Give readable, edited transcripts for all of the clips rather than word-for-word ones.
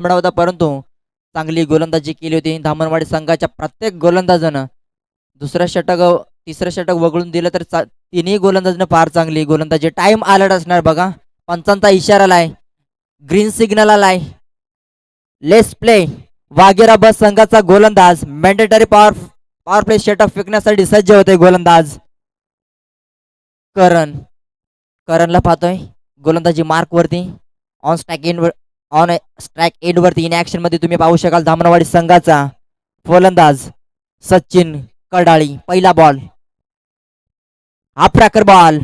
मिळाला होता, परंतु चांगली गोलंदाजी केली होती धामणवाडी संघाच्या प्रत्येक गोलंदाजानं. दुसरं षटक तिसरं षटक वगळून दिलं तर तिन्ही गोलंदाजांना फार चांगली गोलंदाजी. टाइम अलर्ट असणार बघा, पंचांचा इशारा आलाय, ग्रीन सिग्नल आलाय. Let's play. वाघेरा बस संघाचा गोलंदाज मॅन्डेटरी पॉवर प्ले षटक फेकण्यासाठी सज्ज होते गोलंदाज करणला पाहतोय गोलंदाजी मार्क वरती. ऑन स्ट्राइक एंड वरती इन ऍक्शन मध्ये तुम्ही पाहू शकाल धामणवाडी संघाचा फलंदाज सचिन कडाळी. पहिला बॉल, अप्रॅकर बॉल,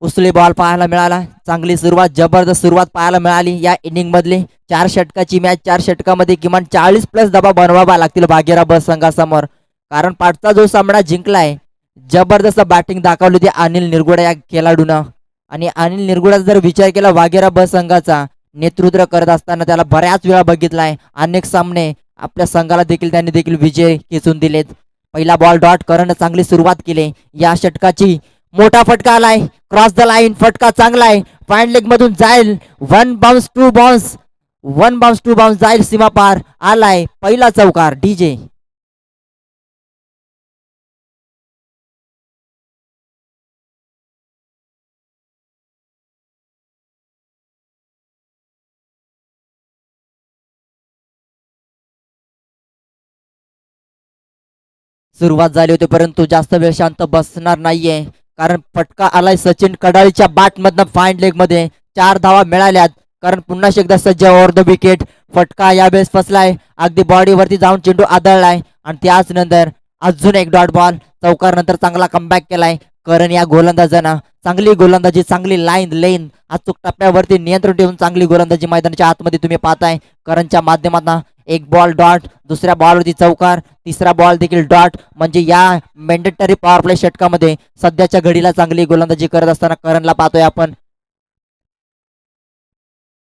उचली बॉल पाहायला मिळाला. चांगली सुरुवात, जबरदस्त सुरुवात पाहायला मिळाली या इनिंग मधली. 4 षटकाची मॅच, 4 षटकामध्ये किमान 40+ दबाव बनवावा लागतील भागीरा बस संघासमोर, कारण पाठचा जो सामना जिंकलाय जबरदस्त बॅटिंग दाखवली होती अनिल निरगुडा या खेळाडूनं. आणि अनिल निरगुडाचा जर विचार केला वाघेरा बस संघाचा नेतृत्व करत असताना त्याला बऱ्याच वेळा बघितलाय, अनेक सामने आपल्या संघाला देखील त्यांनी देखील विजय खेचून दिलेत. पहिला बॉल डॉट, करण चांगली सुरुवात केली या षटकाची. मोठा फटका आलाय, क्रॉस द लाईन, फटका चांगला आहे, फाईन लेग मधून जाईल. 1 बाउन्स 2 बाउन्स जाईल सीमा पार. आलाय पहिला चौकार. डीजे सुरुवात झाली होती, परंतु जास्त वेळ शांत बसणार नाहीये, कारण फटका आलाय सचिन कडाळीच्या बॅट मधनं फाईन लेग मध्ये. 4 धावा मिळाल्यात, कारण पुन्हा एकदा सज्ज ओव्हर द विकेट. फटका यावेळेस फसलाय, अगदी बॉडीवरती जाऊन चेंडू आदळलाय आणि त्याच नंतर अजून एक डॉट बॉल. चौकार नंतर चांगला कमबॅक केलाय करण या गोलंदाजानं. चांगली गोलंदाजी, चांगली लेन अचूक टप्प्यावरती नियंत्रण ठेवून चांगली गोलंदाजी मैदानाच्या आतमध्ये तुम्ही पाहताय करणच्या माध्यमातून. एक बॉल डॉट, दुसऱ्या बॉलवरती चौकार, तिसरा बॉल देखील डॉट. म्हणजे या मॅन्डेटरी पॉवर प्ले षटकामध्ये सध्याच्या घडीला चांगली गोलंदाजी करत असताना करणला पाहतोय आपण.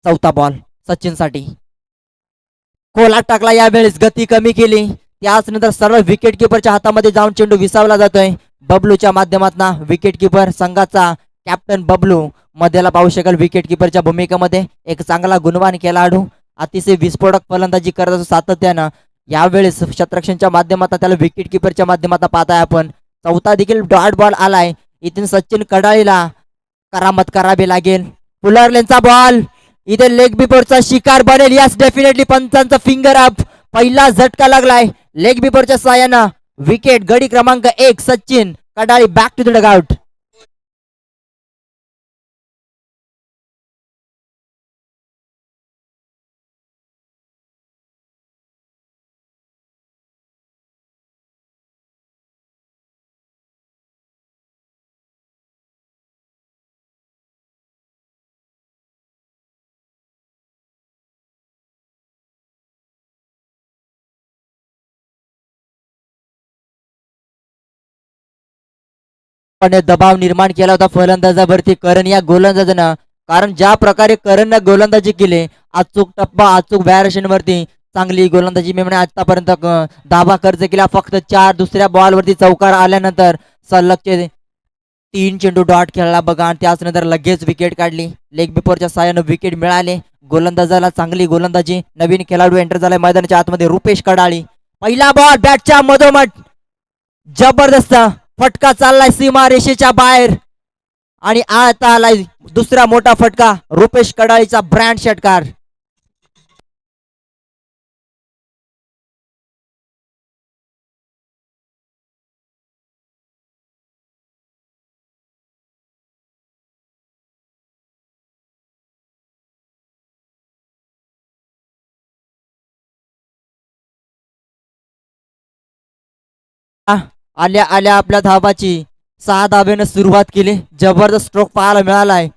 चौथा बॉल सचिन साठी, खोलात टाकला, यावेळेस गती कमी केली. त्याच नंतर सरळ विकेट किपरच्या हातामध्ये जाऊन चेंडू विसावला जातोय बबलूच्या माध्यमातून. विकेट किपर संघाचा कॅप्टन बबलू मध्याला पाहू शकाल विकेट किपरच्या भूमिकेमध्ये. एक चांगला गुणवान खेळाडू, अतिशय विस्फोटक फलंदाजी करत असतो सातत्यानं. यावेळेस शतरक्षणच्या माध्यमातून त्याला विकेट किपरच्या माध्यमातून पाहताय आपण. चौथा देखील डॉट बॉल आलाय. इथून सचिन कडाळीला करामत करावी लागेल. पुलरलेनचा बॉल इथे लेग बिफोरचा शिकार बनेल. यस, डेफिनेटली पंचांचा फिंगर अप. पहिला झटका लागलाय लेग बिफोरच्या साहाय्यानं. विकेट, गडी क्रमांक 1 Sachin Kadali back to the dugout. दबाव निर्माण केला होता फलंदाजावरती करण या गोलंदाजानं, कारण ज्या प्रकारे करणनं गोलंदाजी केली अचूक टप्पा, अचूक व्हॅरिएशन वरती चांगली गोलंदाजी मी म्हणे आतापर्यंत धावा खर्च केला फक्त 4. दुसऱ्या बॉलवरती चौकार आल्यानंतर सलगचे 3 चेंडू डॉट खेळला बघा आणि त्याच नंतर लगेच विकेट काढली. लेग बिफोरच्या साहाय्यानं विकेट मिळाले गोलंदाजाला. चांगली गोलंदाजी. नवीन खेळाडू एंटर झालाय मैदानाच्या आतमध्ये, रुपेश कडाळी. पहिला बॉल बॅटच्या मधोमध, जबरदस्त फटका चाललाय सीमा रेषेच्या बाहेर आणि आता आलाय दुसरा मोठा फटका, रुपेश कडाळीचा ब्रँड षटकार. आल्या आल्या आपल्या धावाची 6 धावेनं सुरुवात केली. जबरदस्त स्ट्रोक पाहायला मिळालाय.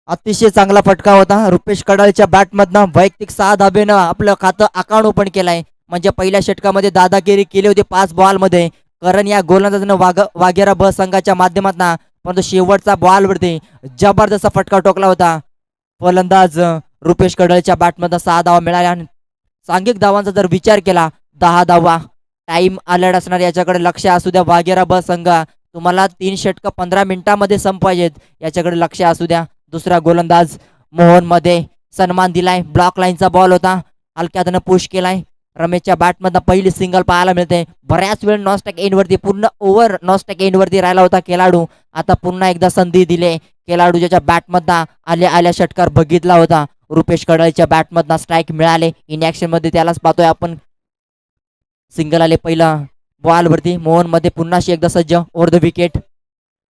अतिशय चांगला फटका होता रुपेश कडाळीच्या बॅटमधनं. वैयक्तिक 6 धावेनं आपलं खातं अकाउंट ओपन केलंय. म्हणजे पहिल्या षटकामध्ये दादागिरी केली होती 5 बॉलमध्ये करण या गोलंदाजानं वाघेरा ब संघाच्या माध्यमातून, परंतु शेवटचा बॉलवरती जबरदस्त फटका टोकला होता. फलंदाज रुपेश कडाळीच्या बॅटमधनं 6 धावा मिळाल्या. सांघिक धावांचा जर विचार केला 10 धावा. टाइम अलर्ट असणार, याच्याकडे लक्ष असू द्या वाघेरा ब संघा. तुम्हाला 3 षटक 15 मिनिटांमध्ये संपायचेत, याच्याकडे लक्ष असू द्या. दुसरा गोलंदाज मोहन मध्ये सन्मान दिलाय. ब्लॉक लाईनचा बॉल होता. हलक्यातनं पुश केलाय. रमेशच्या बॅटमधनं पहिली सिंगल पाहायला मिळते. बऱ्याच वेळ नॉस्टॅक एंडवरती पूर्ण ओव्हर नॉस्टॅक एंडवरती राहिला होता खेळाडू. आता पुन्हा एकदा संधी दिले खेळाडू ज्याच्या बॅटमधनं आल्या आल्या षटकार बघितला होता. रुपेश कडाळीच्या बॅटमधनं स्ट्राईक मिळाले. इन ऍक्शन मध्ये त्यालाच पाहतोय आपण. सिंगल आले पहिला बॉल वरती. मोहन मध्ये पुन्हाशी एकदा सज्ज over the wicket.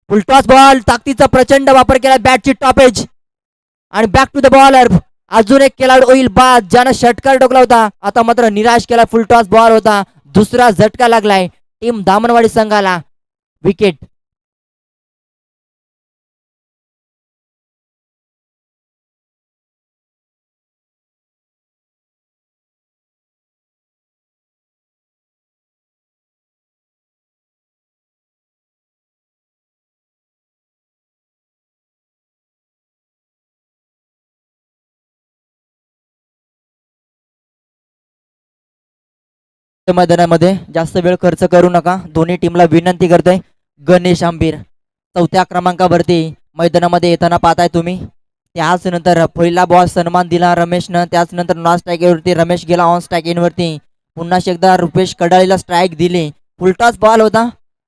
Full toss ball ताकदीचा प्रचंड वापर केला बॅटची टॉपेज आणि बॅक टू द बॉलर. अजून एक खेळाडू होईल बाद ज्यानं षटकार टोकला होता. आता मात्र निराश केला. फुलटॉस बॉल होता. दुसरा झटका लागलाय टीम दामनवाडी संघाला. विकेट. मैदानामध्ये जास्त वेळ खर्च करू नका. दोन्ही टीमला विनंती करतोय. गणेश आंबीर चौथ्या क्रमांकावरती मैदानामध्ये येताना पाहताय तुम्ही. त्याच नंतर पहिला बॉल सन्मान दिला रमेशनं. त्याच नंतर नॉन स्ट्राईक वरती रमेश गेला ऑन स्ट्राईक इन वरती. पुन्हा एकदा रुपेश कडाळीला स्ट्राईक दिली. फुलटॉस बॉल होता.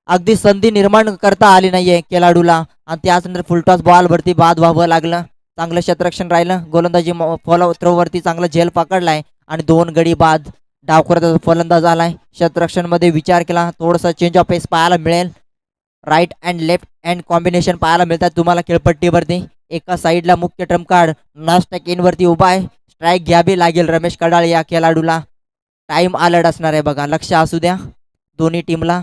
अगदी संधी निर्माण करता आली नाहीये खेळाडूला आणि त्याच नंतर फुलटॉस बॉल वरती बाद व्हावं लागलं. चांगलं क्षेत्ररक्षण राहिलं. गोलंदाजी फॉलो थ्रो वरती चांगला झेल पकडलाय आणि 2 गडी बाद. डावखुराचा फलंदाज आलाय. क्षेत्ररक्षण मध्ये विचार केला थोडासा चेंज ऑफ पेस पाहायला मिळेल. Right and left and combination पाहायला मिळतात तुम्हाला खेळपट्टीवरती. एका साईडला मुख्य ट्रम्प कार्ड नॉस्टॅक इन वरती उभा आहे. स्ट्राईक घ्यावी लागेल रमेश कडाळे या खेळाडूला. टाइम अलर्ट असणार आहे बघा. लक्ष असू द्या दोन्ही टीमला.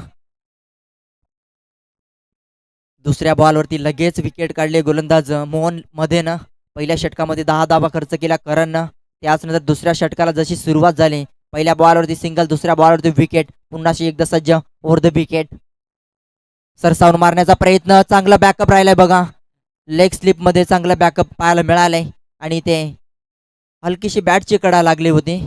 दुसऱ्या बॉलवरती लगेच विकेट काढले गोलंदाज मोहन मध्येनं. पहिल्या षटकामध्ये 10 धावा खर्च केला करणनं. त्याच नंतर दुसऱ्या षटकाला जशी सुरुवात झाली पहिल्या बॉलवरती सिंगल दुसऱ्या बॉलवरती विकेट. पुन्हाशी एकदा सज्ज ओव्हर द विकेट. सरसावून मारण्याचा प्रयत्न. चांगला बॅकअप राहिलाय बघा. लेग स्लिप मध्ये चांगला बॅकअप पाहायला मिळालाय आणि ते हलकीशी बॅटची कडा लागली होती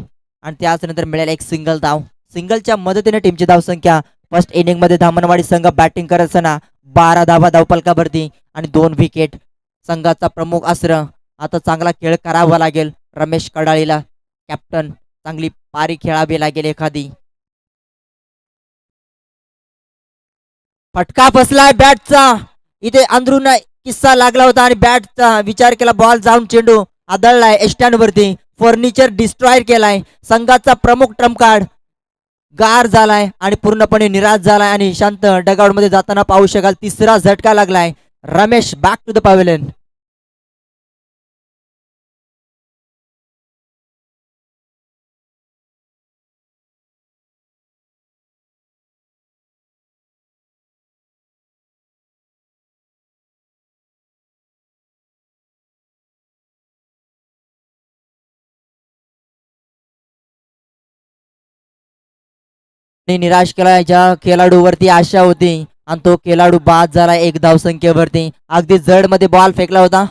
आणि त्याच नंतर मिळेल एक सिंगल धाव. सिंगलच्या मदतीने टीमची धावसंख्या फर्स्ट इनिंग मध्ये दामनवाडी संघ बॅटिंग करत असताना 12 धावा धावपलकावरती आणि 2 विकेट. संघाचा प्रमुख अस्त्र आता चांगला खेळ करावा लागेल रमेश कडाळीला. कॅप्टन चांगली पारी खेळावी लागेल एखादी. फटका बसलाय बॅटचा. इथे अंदरून किस्सा लागला होता आणि बॅटचा विचार केला. बॉल जाऊन चेंडू आदळलाय एस्टँडवरती. फर्निचर डिस्ट्रॉय केलाय. संघाचा प्रमुख ट्रम्प कार्ड गार झालाय आणि पूर्णपणे निराश झालाय आणि शांत डगआउट मध्ये जाताना पाहू शकाल. तिसरा झटका लागलाय. Ramesh back to the pavilion. निराश केला. ज्या खेळाडूवरती आशा होती आणि तो खेळाडू बाद झाला 1 धावसंख्येवरती. अगदी जड मध्ये बॉल फेकला होता.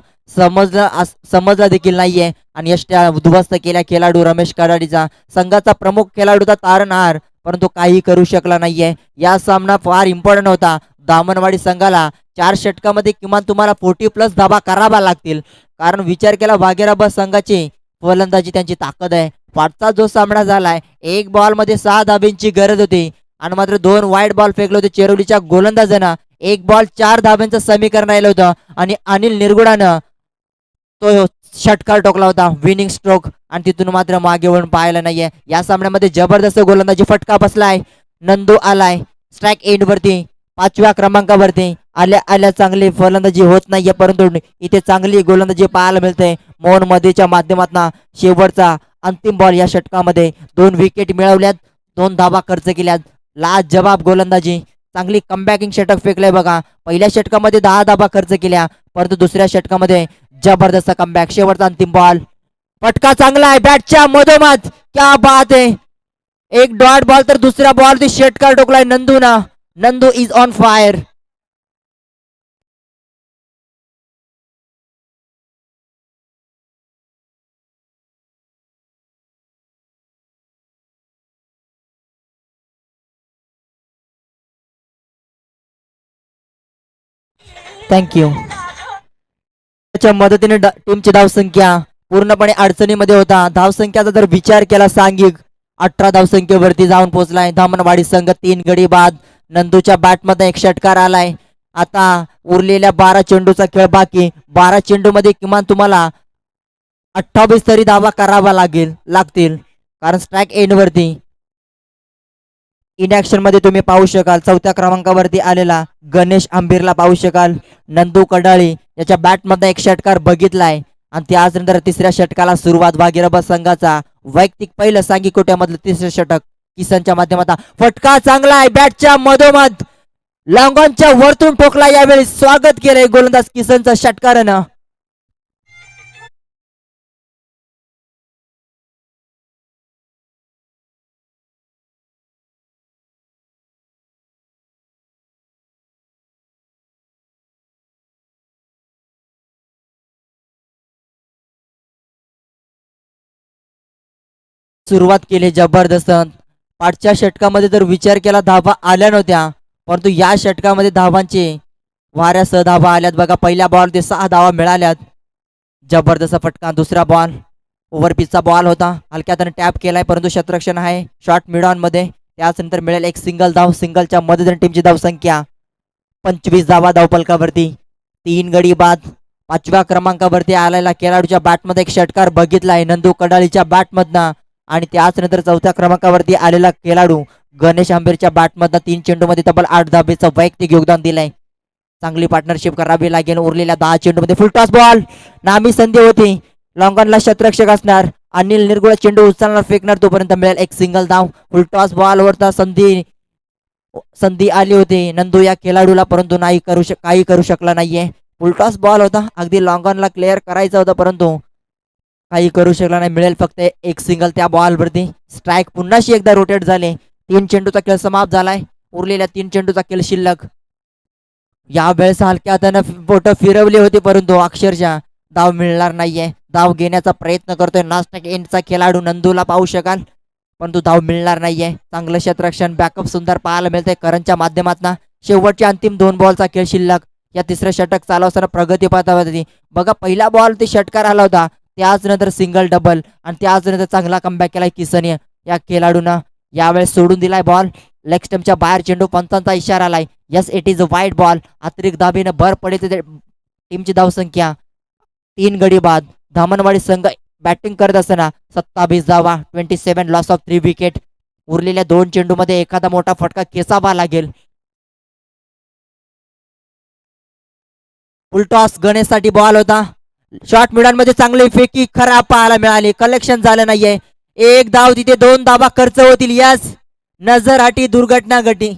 समजला देखील नाहीये आणि यष्ट्या उद्ध्वस्त केल्या खेळाडू रमेश कडाडीचा. संघाचा प्रमुख खेळाडूचा तारणहार परंतु काही करू शकला नाहीये. या सामना फार इम्पॉर्टंट होता. दामनवाडी संघाला 4 षटकामध्ये किमान तुम्हाला 40+ धावा करावा लागतील. कारण विचार केला वाघेराबाद संघाची फलंदाजी त्यांची ताकद आहे. पाचचा जो सामना झालाय 1 बॉल मध्ये 6 धाब्यांची गरज होती आणि मात्र 2 वाईट बॉल फेकले होते चेरोलीच्या गोलंदाजांना. 1 बॉल 4 धाब्यांचं समीकरण राहिलं होतं आणि अनिल निरगुडानं तो षटकार टोकला होता विनिंग स्ट्रोक आणि तिथून मात्र मागे वळून पाहायला नाहीये. या सामन्यामध्ये जबरदस्त गोलंदाजी फटका बसलाय. नंदू आलाय स्ट्राईक एंड वरती 5व्या क्रमांकावरती. आल्या चांगली फलंदाजी होत नाहीये परंतु इथे चांगली गोलंदाजी पाहायला मिळते मोहन मध्येच्या माध्यमातून. शेवटचा अंतिम बॉल या षटकामध्ये 2 विकेट मिळवल्यात. 2 धावा खर्च केल्यात. लाजवाब गोलंदाजी. चांगली कमबॅकिंग षटक फेकलंय बघा. पहिल्या षटकामध्ये 10 धावा खर्च केल्या परंतु दुसऱ्या षटकामध्ये जबरदस्त कमबॅक. शेवटचा अंतिम बॉल. फटका चांगला आहे बॅटच्या मधोमध. क्या बात आहे. एक डॉट बॉल तर दुसऱ्या बॉल षटकार टोकलाय नंदूना. Nandu is on fire. Thank you. त्याच्या मदतीने टीमची धावसंख्या पूर्णपणे अडचणीमध्ये होता. धावसंख्याचा जर विचार केला सांघिक 18 धावसंख्येवरती जाऊन पोहोचलाय. धामणवाडी संघ 3 गडी बाद. नंदूच्या बॅटमध्ये एक षटकार आलाय. आता उरलेल्या 12 चेंडूचा खेळ बाकी. 12 चेंडू मध्ये किमान तुम्हाला 28 तरी धावा करावा लागतील, कारण स्ट्राईक एंड वरती इन ऍक्शन मध्ये तुम्ही पाहू शकाल. चौथ्या क्रमांकावरती आलेला गणेश आंबीरला पाहू शकाल. नंदू कडाळी याच्या बॅटमध्ये एक षटकार बघितलाय आणि त्यानंतर तिसऱ्या षटकाला सुरुवात. भागीरथ संघाचा वैयक्तिक पहिलं सांगी कोट्यामधलं तिसरं षटक किसनच्या माध्यमातून फटका चांगला आहे. बॅटच्या मधोमध लॉंगॉनच्या वरतून ठोकला. यावेळी स्वागत केलंय गोलंदाज किसनचं षटकारानं. सुरुवात केली जबरदस्त. पाठच्या षटकामध्ये जर विचार केला धावा आल्या नव्हत्या, परंतु या षटकामध्ये धावांचे वाऱ्यासह धावा आल्यात बघा. पहिल्या बॉल ते 6 धावा मिळाल्यात. जबरदस्त फटका. दुसरा बॉल ओव्हरपिचचा बॉल होता. हलक्यात टॅप केलाय, परंतु क्षेत्ररक्षण आहे शॉर्ट मिड ऑन मध्ये. त्यानंतर मिळेल एक सिंगल धाव. सिंगलच्या मदतीने टीमची धावसंख्या 25 धावा धावपलकावरती. 3 गडी बाद. 5व्या क्रमांकावरती आलेला खेळाडूच्या बॅटमध्ये एक षटकार बघितलाय नंदू कडाळीच्या बॅटमधनं. आणि त्याचनंतर 4थ्या क्रमांकावरती आलेला खेळाडू गणेश आंबेरच्या बॅटमधनं 3 चेंडूमध्ये तब्बल 8 धाबेचं वैयक्तिक योगदान दिलंय. चांगली पार्टनरशिप करावी लागेल. उरलेल्या 10 चेंडूमध्ये फुलटॉस बॉल. नामी संधी होती. लॉंगॉनला क्षेत्ररक्षक असणार. अनिल निरगुळ चेंडू उचलणार, फेकणार, तोपर्यंत मिळेल एक सिंगल धाव. फुलटॉस बॉल वरता संधी आली होती नंदू या खेळाडूला, परंतु काही करू शकला नाहीये. फुलटॉस बॉल होता. अगदी लॉंगॉनला क्लिअर करायचा होता, परंतु काही करू शकला नाही. मिळेल फक्त एक सिंगल त्या बॉलवरती. स्ट्राईक पुन्हाशी एकदा रोटेट झाले. 3 चेंडूचा खेळ समाप्त झालाय. उरलेल्या 3 चेंडूचा खेळ शिल्लक. यावेळेस हलक्या हातानं बोट फिरवली होती, परंतु अक्षरशः धाव मिळणार नाहीये. धाव घेण्याचा प्रयत्न करतोय नास्टक एंडचा खेळाडू नंदूला पाहू शकाल, परंतु धाव मिळणार नाहीये. चांगलं क्षेत्ररक्षण बॅकअप सुंदर पाहायला मिळतंय करणच्या माध्यमातून. शेवटच्या अंतिम 2 बॉलचा खेळ शिल्लक. या तिसरं षटक चालू असताना प्रगती पाहता बघा. पहिला बॉल ते षटकार आला होता, त्याच नंतर सिंगल डबल, आणि त्याच नंतर चांगला कमबॅक केलाय किसन या खेळाडूनं. यावेळेस सोडून दिलाय बॉल. लेग स्टंपच्या बाहेर चेंडू. पंचांचा इशारा आलाय. Yes, it is a wide ball. अतिरिक्त धाबीनं भर पडते टीमची धावसंख्या 3 गडी बाद. धामणवाडी संघ बॅटिंग करत असताना 27 धावा, 27 लॉस ऑफ 3 विकेट. उरलेल्या 2 चेंडूमध्ये एखादा मोठा फटका खेचावा लागेल. फुलटॉस गणेशसाठी बॉल होता. शॉर्ट मिडॉन चांगली फेकी खराब पाहायला मिळाली. कलेक्शन झालं नाहीये. एक धाव तिथे 2 धावा खर्च होतील. यस, नजर हटी दुर्घटना घटी.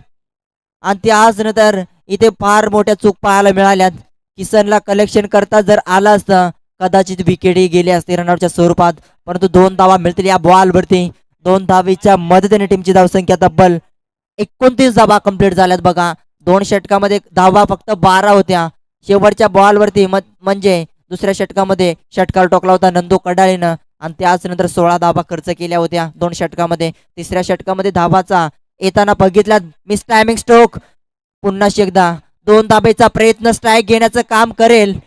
आणि त्याच नंतर इथे फार मोठ्या चूक पाहायला मिळाल्यात. किसनला कलेक्शन करता जर आला असतं, कदाचित विकेटही गेली असते रनआउटच्या स्वरूपात, परंतु 2 धावा मिळतील या बॉलवरती. 2 धावेच्या मदतीने टीमची धावसंख्या तब्बल 29 धावा कंप्लीट झाल्यात बघा. 2 षटकामध्ये धावा फक्त 12 होत्या. शेवटच्या बॉलवरती म्हणजे दुसऱ्या षटकामध्ये षटकार टोकला होता नंदू कडाळीनं, आणि त्याच नंतर 16 धावा खर्च केल्या होत्या 2 षटकामध्ये. तिसऱ्या षटकामध्ये धावाचा येताना बघितला मिस टायमिंग स्ट्रोक. पुन्हा एकदा 2 धाबेचा प्रयत्न स्ट्राईक घेण्याचं काम करेल,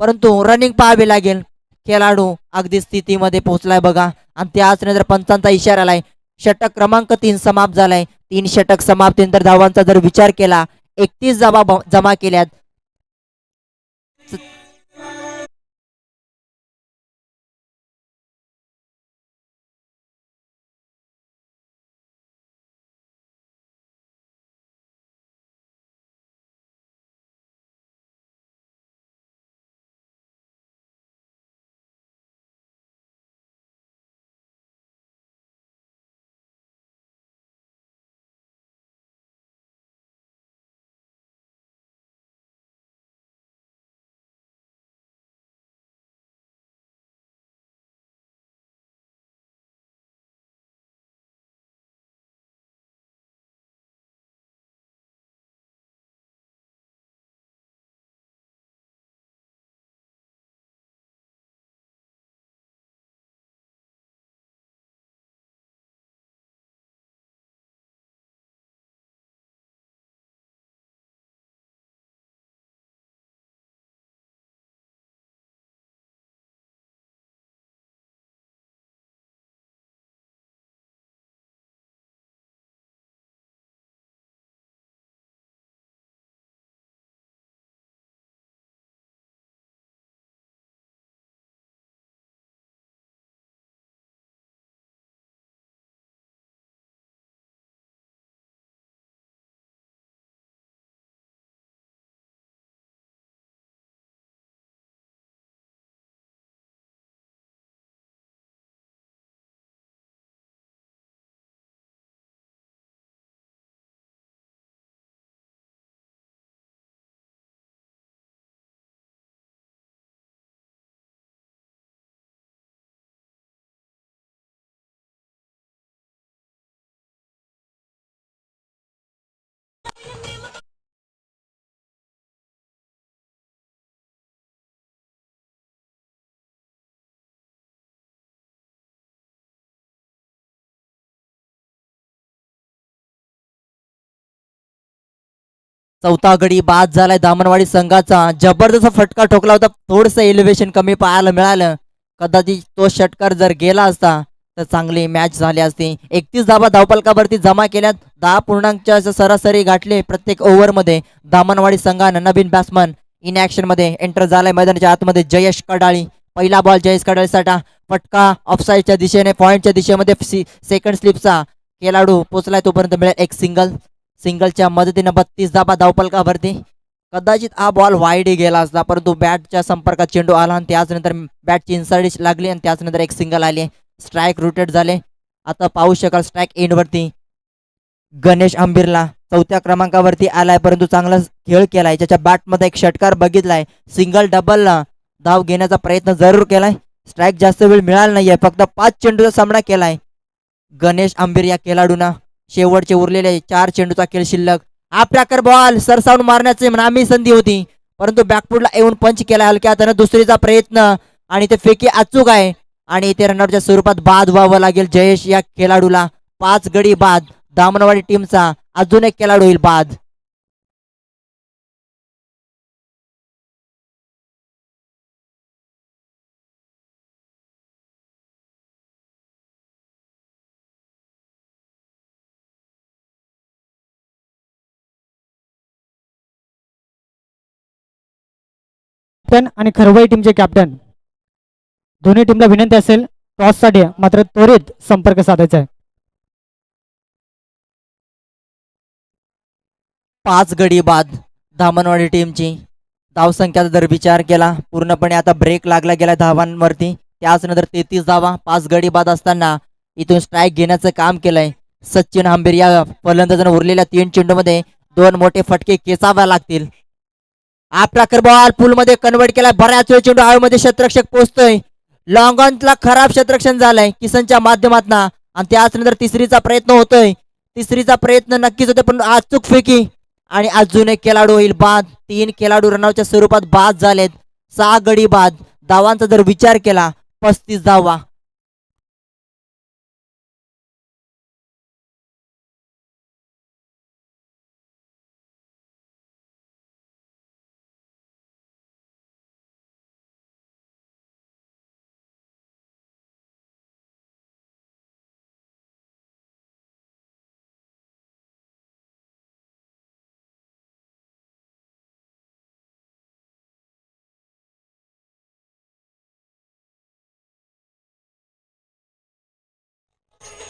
परंतु रनिंग पाहावे लागेल. खेळाडू अगदी स्थितीमध्ये पोहोचलाय बघा. आणि त्याच नंतर पंचांचा इशारा आलाय. षटक क्रमांक 3 समाप्त झालाय. 3 षटक समाप्तीनंतर धावांचा जर विचार केला 31 धावा जमा केल्यात. चौथा गडी बाद झालाय दामनवाडी संघाचा. जबरदस्त फटका ठोकला होता, थोडस एलिव्हेशन कमी पाहायला मिळालं. कदाचित तो षटकार जर गेला असता तर चांगली मॅच झाली असती. 31 धावा धावपलकावरती जमा केल्यात. 10 सरासरी गाठले प्रत्येक ओव्हरमध्ये. दामनवाडी संघानं नवीन बॅट्समन इन ऍक्शन मध्ये एंटर झालाय मैदानाच्या आतमध्ये, जयेश कडाळी. पहिला बॉल जयेश कडाळीसाठी, फटका ऑफसाईडच्या दिशेने, पॉइंटच्या दिशेमध्ये. सेकंड स्लिपचा खेळाडू पोचलाय, तोपर्यंत मिळेल एक सिंगल. सिंगलच्या मदतीनं 32 धावा धावपलकावरती. कदाचित हा बॉल वाईड गेला असता, परंतु बॅटच्या संपर्कात चेंडू आला आणि त्याचनंतर बॅटची इन्साइड लागली आणि त्याचनंतर एक सिंगल आली. स्ट्राईक रोटेट झाले. आता पाहू शकाल स्ट्राईक एंड वरती गणेश आंबीरला चौथ्या क्रमांकावरती आलाय, परंतु चांगला खेळ केलाय. ज्याच्या बॅटमध्ये एक षटकार बघितलाय. सिंगल डबलला धाव घेण्याचा प्रयत्न जरूर केलाय. स्ट्राईक जास्त वेळ मिळाला नाहीये, फक्त 5 चेंडूचा सामना केलाय गणेश आंबीर या खेळाडूंना. शेवटचे उरलेले 4 चेंडूचा खेळ शिल्लक. आपल्याकर बॉल सरसावून मारण्याची नामी संधी होती, परंतु बॅकफुटला येऊन पंच केला हलक्या हाताने. दुसरीचा प्रयत्न आणि ते फेकी अचूक आहे आणि इथे रनआउटच्या स्वरूपात बाद व्हावं लागेल जयेश या खेळाडूला. 5 गडी बाद. दामनवाडी टीमचा अजून एक खेळाडू होईल बाद. कॅप्टन आणि खरवई टीमचे कॅप्टन दोन्ही टीमला विनंती असेल टॉससाठी मात्र त्वरित संपर्क साधायचा आहे. 5 गडी बाद दामनवाडी टीमची. धावसंख्याचा जर विचार केला पूर्णपणे आता ब्रेक लागला गेला धावांवरती. त्याचनंतर 33 धावा 5 गडी बाद असताना इथून स्ट्राईक घेण्याचं काम केलंय सचिन आंबीर या फलंदाजानं. उरलेल्या 3 चेंडूमध्ये 2 मोठे फटके खेचावे लागतील. आपला बॉल पूल मध्ये कन्वर्ट केलाय. बऱ्याच वेळ चेंडू हवेमध्ये क्षेत्ररक्षक पोहोचतोय. लॉंग ऑनला खराब क्षेत्ररक्षण झालंय किसनच्या माध्यमातून आणि त्याचनंतर तिसरीचा प्रयत्न होतोय. तिसरीचा प्रयत्न नक्कीच होतोय, पण अचूक फेकी आणि अजून एक खेळाडू होईल बाद. 3 खेळाडू रनआउटच्या स्वरूपात बाद झालेत. 6 गडी बाद. धावांचा जर विचार केला 35 धावा.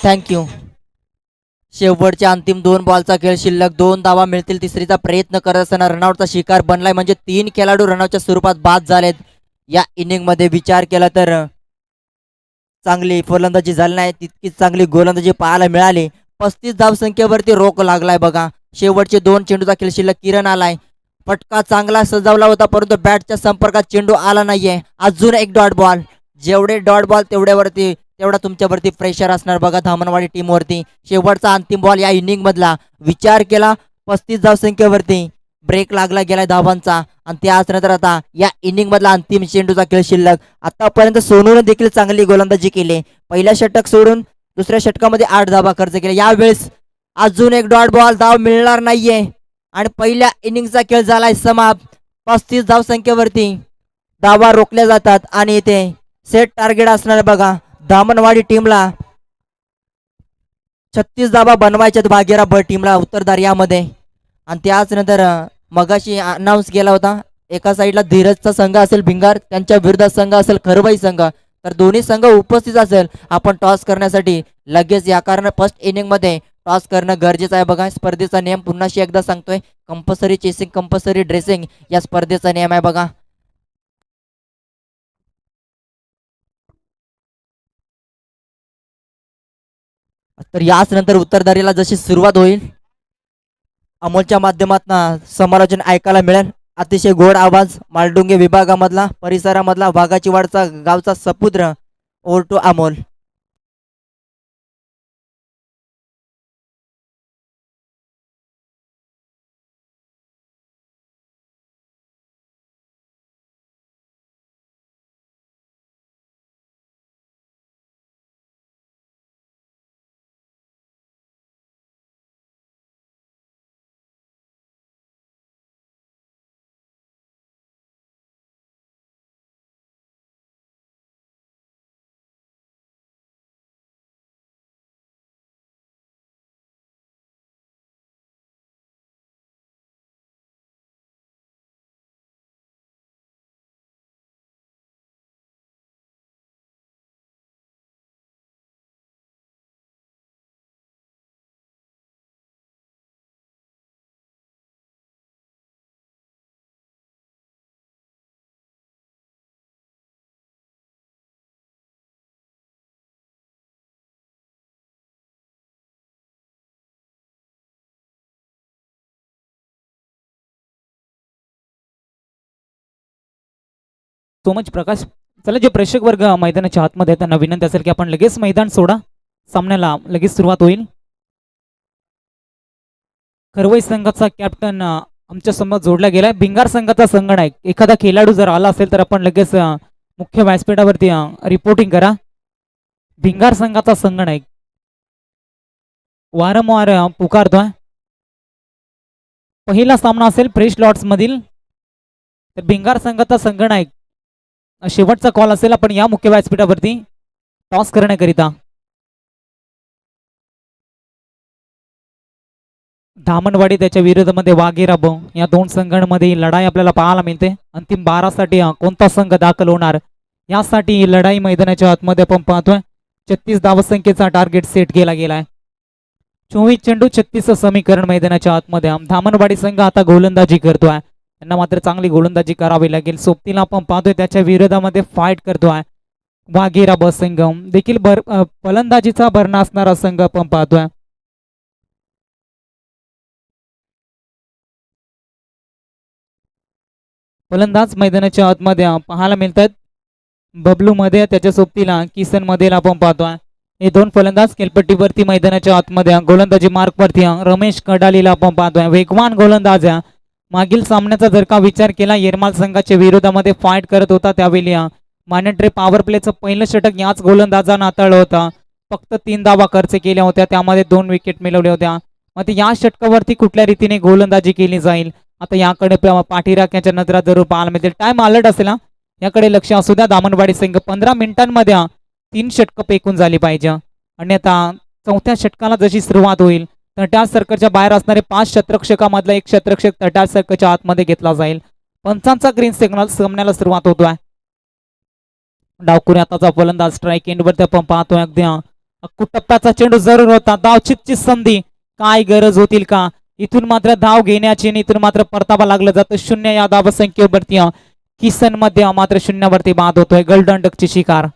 थँक्यू. शेवटच्या अंतिम 2 बॉलचा खेळ शिल्लक. 2 धावा मिळतील. तिसरीचा प्रयत्न करत असताना रनआउटचा शिकार बनलाय, म्हणजे 3 खेळाडू रनआउटच्या स्वरूपात बाद झालेत. या इनिंग मध्ये विचार केला तर चांगली फलंदाजी झाली नाही, तितकीच चांगली गोलंदाजी पाहायला मिळाली. 35 धावसंख्येवरती रोख लागलाय बघा. शेवटचे 2 चेंडूचा खेळ शिल्लक. किरण आलाय. फटका चांगला सजवला होता, परंतु बॅटच्या संपर्कात चेंडू आला नाहीये. अजून एक डॉट बॉल. जेवढे डॉट बॉल तेवढा तुमच्यावरती प्रेशर असणार बघा धामणवाडी टीम वरती. शेवटचा अंतिम बॉल या इनिंग मधला. विचार केला 35 धावसंख्येवरती ब्रेक लागला गेलाय धावांचा आणि त्याच नंतर आता या इनिंग मधला अंतिम चेंडूचा खेळ शिल्लक. आतापर्यंत सोनूने देखील चांगली गोलंदाजी केली. पहिल्या षटक सोडून दुसऱ्या षटकामध्ये 8 धावा खर्च केल्या. यावेळेस अजून एक डॉट बॉल. धाव मिळणार नाहीये आणि पहिल्या इनिंगचा खेळ झालाय समाप्त. 35 धावसंख्येवरती धावा रोखल्या जातात आणि इथे सेट टार्गेट असणार बघा धामणवाडी टीमला. 36 धावा बनवायच्यात भागीरा ब टीमला उत्तरदार यामध्ये. आणि त्याच नंतर मगाशी अनाऊन्स केला होता, एका साईडला धीरजचा संघ असेल भिंगार, त्यांच्या विरुद्ध संघ असेल खरवाई संघ, तर दोन्ही संघ उपस्थित असेल. आपण टॉस करण्यासाठी लगेच या कारण फर्स्ट इनिंग मध्ये टॉस करणं गरजेचं आहे बघा. स्पर्धेचा नियम पुन्हा एकदा सांगतोय, कंपल्सरी चेसिंग कंपल्सरी ड्रेसिंग या स्पर्धेचा नियम आहे बघा. तर याच नंतर उत्तरदारीला जशी सुरुवात होईल अमोलच्या माध्यमातून समालोचन ऐकायला मिळेल. अतिशय गोड आवाज मालडुंगे विभागामधला परिसरामधला वाघाची वाडचा गावचा सपुत्र. Over to Amol. So much Prakash. चला जे प्रेक्षक वर्ग मैदानाच्या आतमध्ये आहेत, त्यांना विनंती असेल की आपण लगेच मैदान सोडा, सामन्याला लगेच सुरुवात होईल. खरवई संघाचा कॅप्टन आमच्या समोर जोडला गेलाय. भिंगार संघाचा संगणक एखादा खेळाडू जर आला असेल तर आपण लगेच मुख्य व्यासपीठावरती रिपोर्टिंग करा. भिंगार संघाचा संगणक वारंवार पुकारतोय. पहिला सामना असेल फ्रेश लॉट्स मधील, तर भिंगार संघाचा संगणक शेवटचा कॉल असेल. आपण या मुख्य व्यासपीठावरती टॉस करण्याकरिता. धामणवाडी त्याच्या विरोधामध्ये वाघेराब या दोन संघांमध्ये लढाई आपल्याला पाहायला मिळते. अंतिम 12 साठी कोणता संघ दाखल होणार यासाठी ही लढाई मैदानाच्या आतमध्ये आपण पाहतोय. 36 धावसंख्येचा टार्गेट सेट केला गेलाय. 24 चेंडू 36 समीकरण मैदानाच्या आतमध्ये. धामणवाडी संघ आता गोलंदाजी करतोय, त्यांना मात्र चांगली गोलंदाजी करावी लागेल. सोबतीला आपण पाहतोय त्याच्या विरोधामध्ये फाईट करतोय वाघेराब संघ देखील. फलंदाजीचा भरणा असणारा संघ आपण पाहतोय. फलंदाज मैदानाच्या आतमध्ये पाहायला मिळतात. बबलू मध्ये त्याच्या सोबतीला किसन मध्ये आपण पाहतोय. हे दोन फलंदाज खेळपट्टीवरती मैदानाच्या आतमध्ये गोलंदाजी मार्कवरती रमेश कडालीला आपण पाहतोय. वेगवान गोलंदाज. मागील सामन्याचा जर का विचार केला, येरमाल संघाच्या विरोधामध्ये फाईट करत होता त्यावेळी मानेट्रे पॉवर प्लेचं पहिलं षटक याच गोलंदाजानं हाताळलं होतं. फक्त 3 धावा खर्च केल्या होत्या, त्यामध्ये 2 विकेट मिळवल्या होत्या. मग या षटकावरती कुठल्या रीतीने गोलंदाजी केली जाईल आता याकडे पाठीराख्याच्या नजरा जरूर पाहायला मिळतील. टाइम अलर्ट असेल, याकडे लक्ष असू द्या. दामणवाडी संघ 15 मिनिटांमध्ये 3 षटकं फेकून झाली पाहिजे, अन्यथा 4थ्या षटकाला जशी सुरुवात होईल तटाळ सर्कलच्या बाहेर असणारे 5 क्षेत्ररक्षकामधला एक क्षेत्ररक्षक तटाळ सर्कलच्या आतमध्ये घेतला जाईल. पंचांचा ग्रीन सिग्नल सामन्याला सुरुवात होतोय. डावकुरी आताचा फलंदाज स्ट्राईक एंडवरती आपण पाहतोय. अगदी टप्प्याचा चेंडू जरूर होता. धावचीतची संधी काय गरज होतील का? इथून मात्र धाव घेण्याची आणि इथून मात्र परतावा लागलं जातं. 0 या धावसंख्येवरती किसन मध्ये मात्र 0 वरती बाद होतोय. गोल्डन डकची शिकार.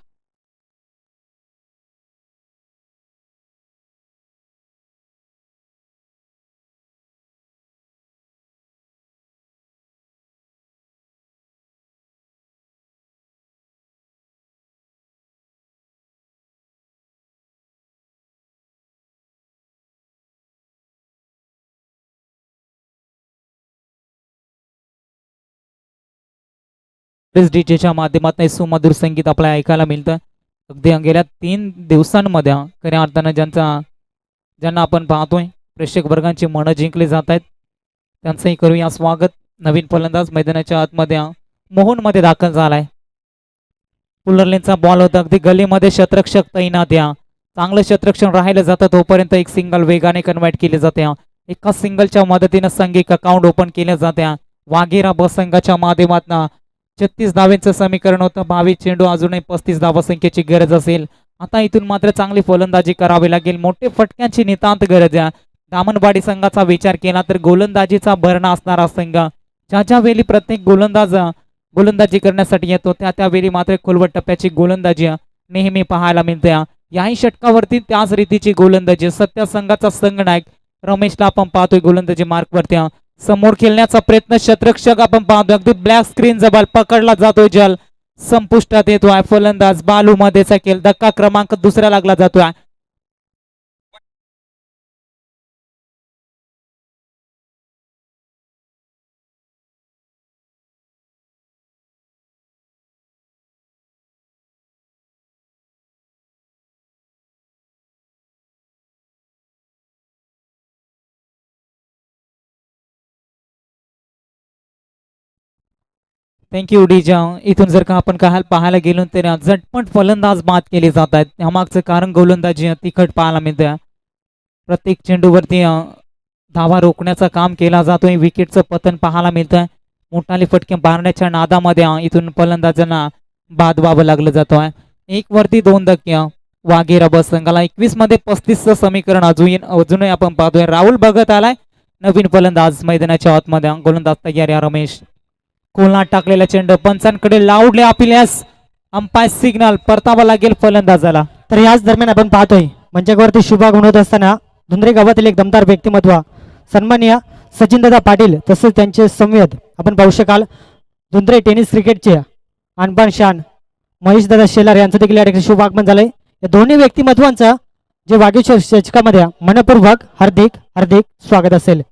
डीजेच्या माध्यमातून सुमधुर संगीत आपल्याला ऐकायला मिळतं. अगदी गेल्या 3 दिवसांमध्ये खऱ्या अर्थानं ज्यांना आपण पाहतोय प्रेक्षक वर्गांची मनं जिंकली जात आहेत, त्यांचंही करूया स्वागत. नवीन फलंदाज मैदानाच्या आतमध्ये मोहन मध्ये दाखल झालाय. पुलरलेनचा बॉल होता. अगदी गलीमध्ये क्षेत्ररक्षक तैनात. चांगलं क्षेत्ररक्षण राहिलं जातं तोपर्यंत एक सिंगल वेगाने कन्वर्ट केले जाते. एका सिंगलच्या मदतीनं संघिक अकाउंट ओपन केले जाते. वाघेराब संघाच्या माध्यमातून 36 धावेचं समीकरण होतं. 22 चेंडू अजूनही 35 धावसंख्येची गरज असेल. आता इथून मात्र चांगली फलंदाजी करावी लागेल. मोठे फटक्यांची नितांत गरज आहे. दामणवाडी संघाचा विचार केला तर गोलंदाजीचा भरणा असणारा संघ. ज्या वेळी प्रत्येक गोलंदाजी करण्यासाठी येतो त्यावेळी मात्र खोलवट टप्प्याची गोलंदाजी नेहमी पाहायला मिळते. याही षटकावरती त्याच रीतीची गोलंदाजी. सत्या संघाचा संघनायक रमेशला आपण पाहतोय गोलंदाजी मार्कवरती. समोर खेळण्याचा प्रयत्न क्षेत्ररक्षक आपण पाहतोय. अगदी ब्लॅक स्क्रीन जबाल पकडला जातोय. जल संपुष्टात येतोय. फलंदाज बालू मध्येचा खेळ. धक्का क्रमांक 2 लागला जातोय. थँक्यू डीजा. इथून जर का आपण पाहायला गेलो तर झटपट फलंदाज बाद केले जात आहेत. त्यामागचं कारण गोलंदाजी तिखट पाहायला मिळते. प्रत्येक चेंडूवरती धावा रोखण्याचं काम केला जातोय. विकेटचं पतन पाहायला मिळतंय. मोठाले फटके मारण्याच्या नादामध्ये इथून फलंदाजांना बाद व्हावं लागलं जातोय. 1 वरती 2 धक्के वाघेराब संघाला. 21 मध्ये 35चं समीकरण अजूनही आपण पाहतोय. राहुल भगत आलाय नवीन फलंदाज मैदानाच्या आतमध्ये. गोलंदाज तयार आहे रमेश. कोलनाट टाकलेला चेंडू पंचांकडे लावले आपल्यास अंपायर सिग्नल. परतावा लागेल फलंदाजाला. तर याच दरम्यान आपण पाहतोय मंचावरती शुभागमन होत असताना धुंद्रे गावातील एक दमदार व्यक्तिमत्व सन्माननीय सचिनदादा पाटील तसेच त्यांचे संवेद आपण पाहू शकाल. धुंद्रे टेनिस क्रिकेटचे आणबान शान महेश दादा शेलार यांचं देखील या ठिकाणी शुभ आगमन झालंय. या दोन्ही व्यक्तिमत्वांचं जे वागीश्वर शतकामध्ये मनपूर्वक हार्दिक हार्दिक स्वागत असेल.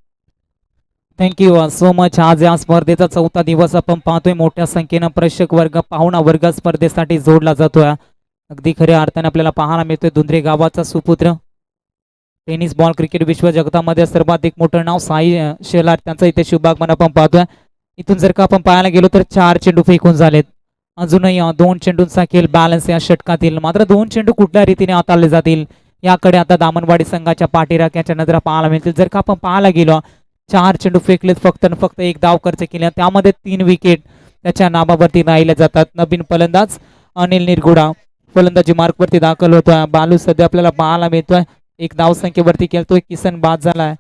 Thank you so much. आज या स्पर्धेचा चौथा दिवस आपण पाहतोय. मोठ्या संख्येनं प्रेक्षक वर्ग पाहुणा वर्ग स्पर्धेसाठी जोडला जातोय. अगदी खऱ्या अर्थाने आपल्याला पाहायला मिळतोय धुंद्रे गावाचा सुपुत्र टेनिस बॉल क्रिकेट विश्व जगतामध्ये सर्वाधिक मोठं नाव साई शेलार त्यांचं इथे शुभागमन आपण पाहतोय. इथून जर का आपण पाहायला गेलो तर 4 चेंडू फेकून झालेत. अजूनही 2 चेंडूंचा खेळ बॅलन्स या षटकातील. मात्र 2 चेंडू कुठल्या रीतीने हाताळले जातील याकडे आता दामनवाडी संघाच्या पाठीराख्याच्या नजरा पाहायला मिळतील. जर का आपण पाहायला गेलो 4 चेंडू फेकलेत फक्त आणि फक्त 1 धाव खर्च केला. त्यामध्ये 3 विकेट त्याच्या नावावरती राहिल्या जातात. नवीन फलंदाज अनिल निरगुडा फलंदाजी मार्कवरती दाखल होतोय. बालू सध्या आपल्याला पाहायला मिळतोय 1 धाव संख्येवरती खेळतोय. किसन बाद झालाय.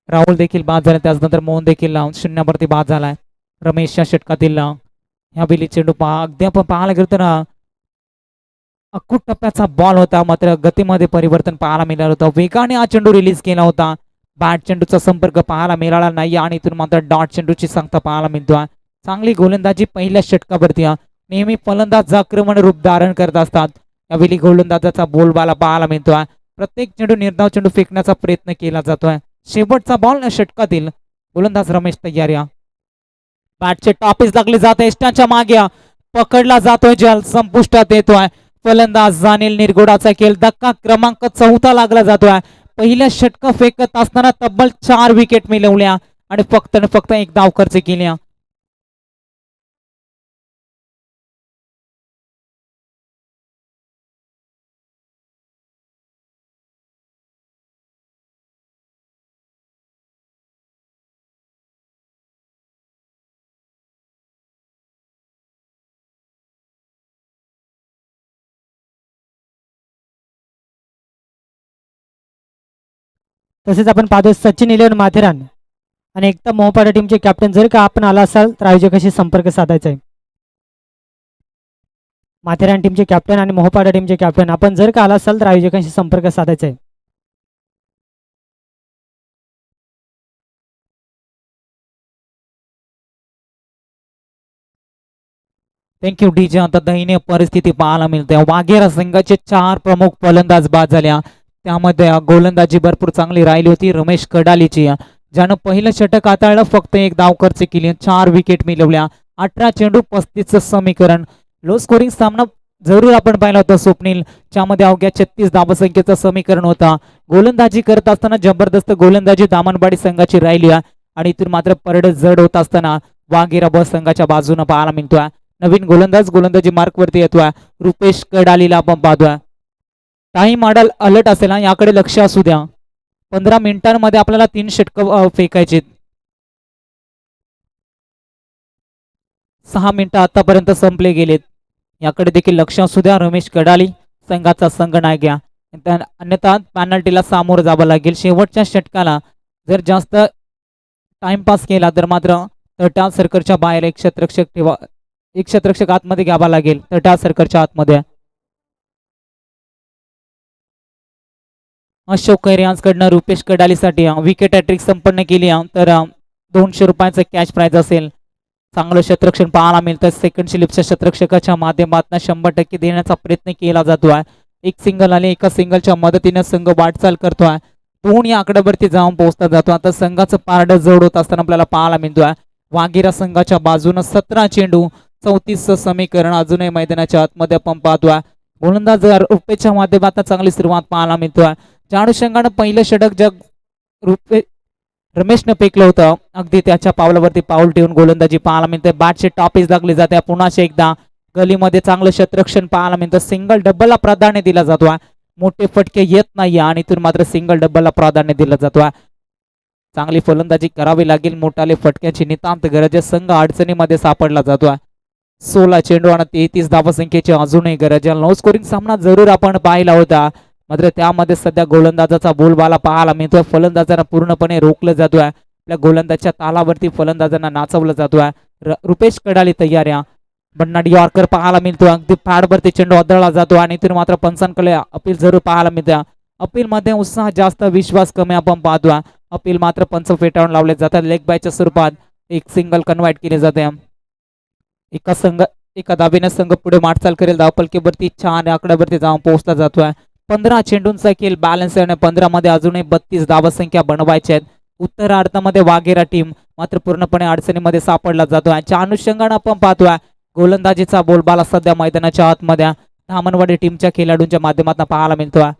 राहुल देखील बाद झाला. त्याचनंतर मोहन देखील 0वरती बाद झालाय. रमेशच्या षटकातील ह्या बिली चेंडू अगदी आपण पाहायला गेलो तर अकूट टप्प्याचा बॉल होता. मात्र गतीमध्ये परिवर्तन पाहायला मिळालं होतं. वेगाने हा चेंडू रिलीज केला होता. बॅट चेंडूचा संपर्क पाहायला मिळाला नाही आणि इथून मात्र डॉट चेंडूची संख्या पाहायला मिळतोय. चांगली गोलंदाजी पहिल्या षटकावरती. नेहमी फलंदाज आक्रमण रूप धारण करत असतात. यावेळी गोलंदाजाचा बोलबाला पाहायला मिळतोय. प्रत्येक चेंडू निर्धाव चेंडू फेकण्याचा प्रयत्न केला जातोय. शेवटचा बॉल षटकातील गोलंदाज रमेश तयार. बॅटचे टॉपिस लागले जाते. एस्टाच्या मागे पकडला जातोय. जल संपुष्टात येतोय. फलंदाज अनिल निरगुडाचा खेळ धक्का क्रमांक 4 लागला जातोय. पहिल्या षटक फेकत असताना तब्बल 4 विकेट मिळवल्या आणि फक्त 1 धाव खर्च केल्या. तसेच आपण पाहतोय सचिन इलेवन माथेरान आणि एकता मोहपाडा टीमचे कॅप्टन. जर का आपण आला असाल तर आयोजकाशी संपर्क साधायचा आहे. माथेरान टीमचे कॅप्टन आणि मोहपाडा टीमचे कॅप्टन आपण जर का आला असाल तर आयोजकांशी संपर्क साधायचा आहे. Thank you DJ. आता दयनीय परिस्थिती पाहायला मिळते. वाघेरा संघाचे 4 प्रमुख फलंदाज बाद झाल्या. त्यामध्ये गोलंदाजी भरपूर चांगली राहिली होती रमेश कडालीची, ज्यानं पहिलं षटक हाताळलं. फक्त 1 धाव खर्च केली. 4 विकेट मिळवल्या. 18 चेंडू 35 समीकरण. लो स्कोरिंग सामना जरूर आपण पाहिला होता स्वप्नील, ज्यामध्ये अवघ्या 36 धावसंख्येचं समीकरण होता. गोलंदाजी करत असताना जबरदस्त गोलंदाजी दामनवाडी संघाची राहिली आणि इथून मात्र परड जड होत असताना वाघेरा ब संघाच्या बाजूने पाहायला मिळतोय. नवीन गोलंदाजी मार्कवरती येतोय. रुपेश कडालीला आपण पाहतोय. टाइम मॉडल अलर्ट असेल याकडे लक्ष असू द्या. 15 मिनिटांमध्ये आपल्याला 3 षटक फेकायचे. 6 मिनिटं आतापर्यंत संपले गेलेत. याकडे देखील लक्ष असू द्या. रमेश कडाली संघाचा संघनायक घ्या, अन्यथा पॅनल्टीला सामोरं जावं लागेल. शेवटच्या षटकाला जर जास्त टाइमपास केला तर मात्र तटा सर्कलच्या बाहेर एक क्षेत्ररक्षक आतमध्ये घ्यावा लागेल. तटा सर्कलच्या आतमध्ये. अशोक खैरे यांच्याकडनं रुपेश कडालीसाठी विकेट हॅट्रिक संपन्न केली तर 200 रुपयाचं कॅश प्राइज असेल. चांगलं क्षेत्ररक्षण पाहायला मिळतं. सेकंड स्लिपच्या क्षेत्ररक्षकाच्या माध्यमातून 100% देण्याचा प्रयत्न केला जातोय. एक सिंगल आले. एका सिंगलच्या मदतीने संघ वाटचाल करतोय. 2 या आकड्यावरती जाऊन पोहोचला जातो. आता संघाचं पारड जड होत असताना आपल्याला पाहायला मिळतोय. वाघेरा संघाच्या बाजूने 17 चेंडू 34 समीकरण अजूनही मैदानाच्या आतमध्ये आपण पाहतोय. गोलंदाज रुपेच्या माध्यमातून चांगली सुरुवात पाहायला मिळतोय. ज्या अनुषंगानं पहिलं षटक रमेशनं फेकलं होतं अगदी त्याच्या पावलावरती पाऊल ठेवून गोलंदाजी पाहायला मिळते. बॅटचे टॉपिस लागले जाते. पुन्हा एकदा गलीमध्ये चांगलं क्षेत्ररक्षण पाहायला मिळतं. सिंगल डबलला प्राधान्य दिला जातोय. मोठे फटके येत नाही आणि इथून मात्र सिंगल डबलला प्राधान्य दिलं जातोय. चांगली फलंदाजी करावी लागेल. मोठाले फटक्याची नितांत गरज आहे. संघ अडचणीमध्ये सापडला जातोय. 16 चेंडू आणि 33 धावसंख्येची अजूनही गरज आहे. नो स्कोरिंग सामना जरूर आपण पाहिला होता, मात्र त्यामध्ये सध्या गोलंदाजाचा बोलबाला पाहायला मिळतोय. फलंदाजांना पूर्णपणे रोखलं जातोय. आपल्या गोलंदाजच्या तालावरती फलंदाजांना नाचवलं जातोय. रुपेश कडाली तयार आहे. बन्नाडी यॉर्कर पाहायला मिळतोय. अगदी पॅडवरती चेंडू आदळला जातो आणि इथून मात्र पंचांकडे अपील जरूर पाहायला मिळतं. अपील मध्ये उत्साह जास्त, विश्वास कमी आपण पाहतोय. अपील मात्र पंच फेटाळून लावले जातात. लेग बायच्या स्वरूपात एक सिंगल कन्वर्ट केले जाते. एका धाबेने संघ पुढे वाटचाल करेल. धावपलकीवरती छान आकड्यावरती जाऊन पोहोचला जातोय. 15 चेंडूंचा खेळ बॅलन्स आहे आणि 15 मध्ये अजूनही 32 धावसंख्या बनवायच्या आहेत. उत्तरार्धामध्ये वाघेरा टीम मात्र पूर्णपणे अडचणीमध्ये सापडला जातो. याच्या अनुषंगाने आपण पाहतोय गोलंदाजीचा बोलबाला सध्या मैदानाच्या आतमध्ये धामणवाडी टीमच्या खेळाडूंच्या माध्यमातून पाहायला मिळतोय.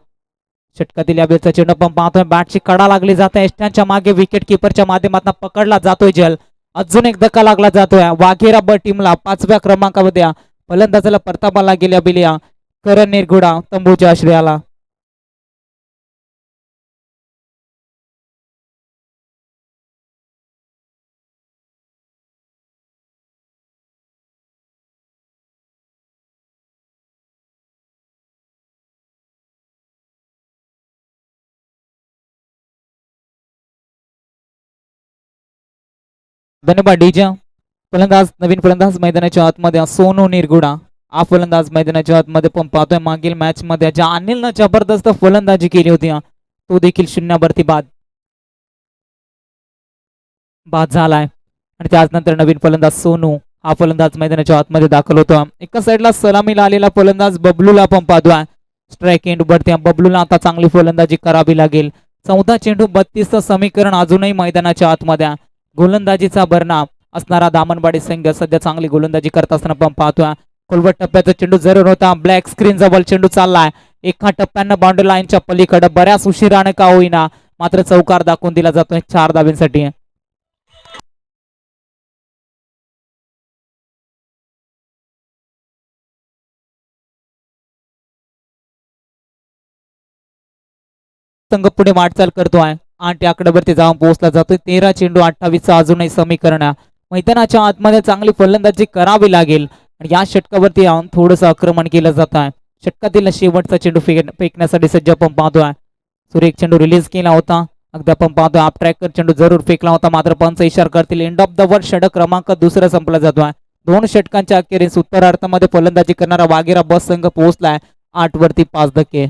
षटकातील या बेलचा चेंडू आपण पाहतोय. बॅटची कडा लागली जाते. एष्ट्यांच्या मागे विकेट किपरच्या माध्यमातून पकडला जातोय जल. अजून एक धक्का लागला जातोय वाघेरा ब टीमला. 5व्या क्रमांकामध्ये फलंदाजाला परताबाला गेल्या बिलिया करण निरगुडा तंबूच्या आश्रयाला. धन्यवाद डीजे. फलंदाज नवीन फलंदाज मैदानाच्या आतमध्ये सोनू निरगुडा. हा फलंदाज मैदानाच्या आतमध्ये पण पाहतोय. मागील मॅच मध्ये ज्या अनिलनं जबरदस्त फलंदाजी केली होती तो देखील शून्यावरती बाद झालाय. आणि त्यानंतर नवीन फलंदाज सोनू हा फलंदाज मैदानाच्या आतमध्ये दाखल होतो. एका साईडला सलामीला आलेला फलंदाज बबलूला पण पाहतोय. स्ट्राईक एंड वरती बबलूला आता चांगली फलंदाजी करावी लागेल. 14 चेंडू 32चं समीकरण अजूनही मैदानाच्या आतमध्ये. गोलंदाजीचा बरनाम असणारा दामणवाडी संघ सध्या चांगली गोलंदाजी करत असताना पण पाहतोय. खोलवट टप्प्याचा चेंडू जरूर होता. ब्लॅक स्क्रीन जवळ चेंडू चाललाय. एका टप्प्यानं बाउंड्री लाईनच्या पलीकडे बऱ्याच उशिराने का होईना मात्र चौकार दाखवून दिला जातोय 4 धाब्यांसाठी. संघ पुढे वाटचाल करतोय. 8 आकड्यावरती जाऊन पोहोचला जातोय. 13 चेंडू 28चं अजूनही समीकरण. मैदानाच्या आतमध्ये चांगली फलंदाजी करावी लागेल आणि या षटकावरती थोडंसं आक्रमण केलं जात आहे. षटकातील शेवटचा चेंडू फेकण्यासाठी सज्ज आपण पाहतोय. सुरेख चेंडू रिलीज केला होता. अगदी आपण पाहतोय आप ट्रॅकर चेंडू जरूर फेकला होता मात्र पंच इशारा करतील एंड ऑफ द ओव्हर. षटक क्रमांक 2 संपला जातोय. 2 षटकांच्या अखेरीस उत्तरार्धामध्ये फलंदाजी करणारा वाघेरा बस संघ पोहोचलाय 8 वरती 5 धक्के.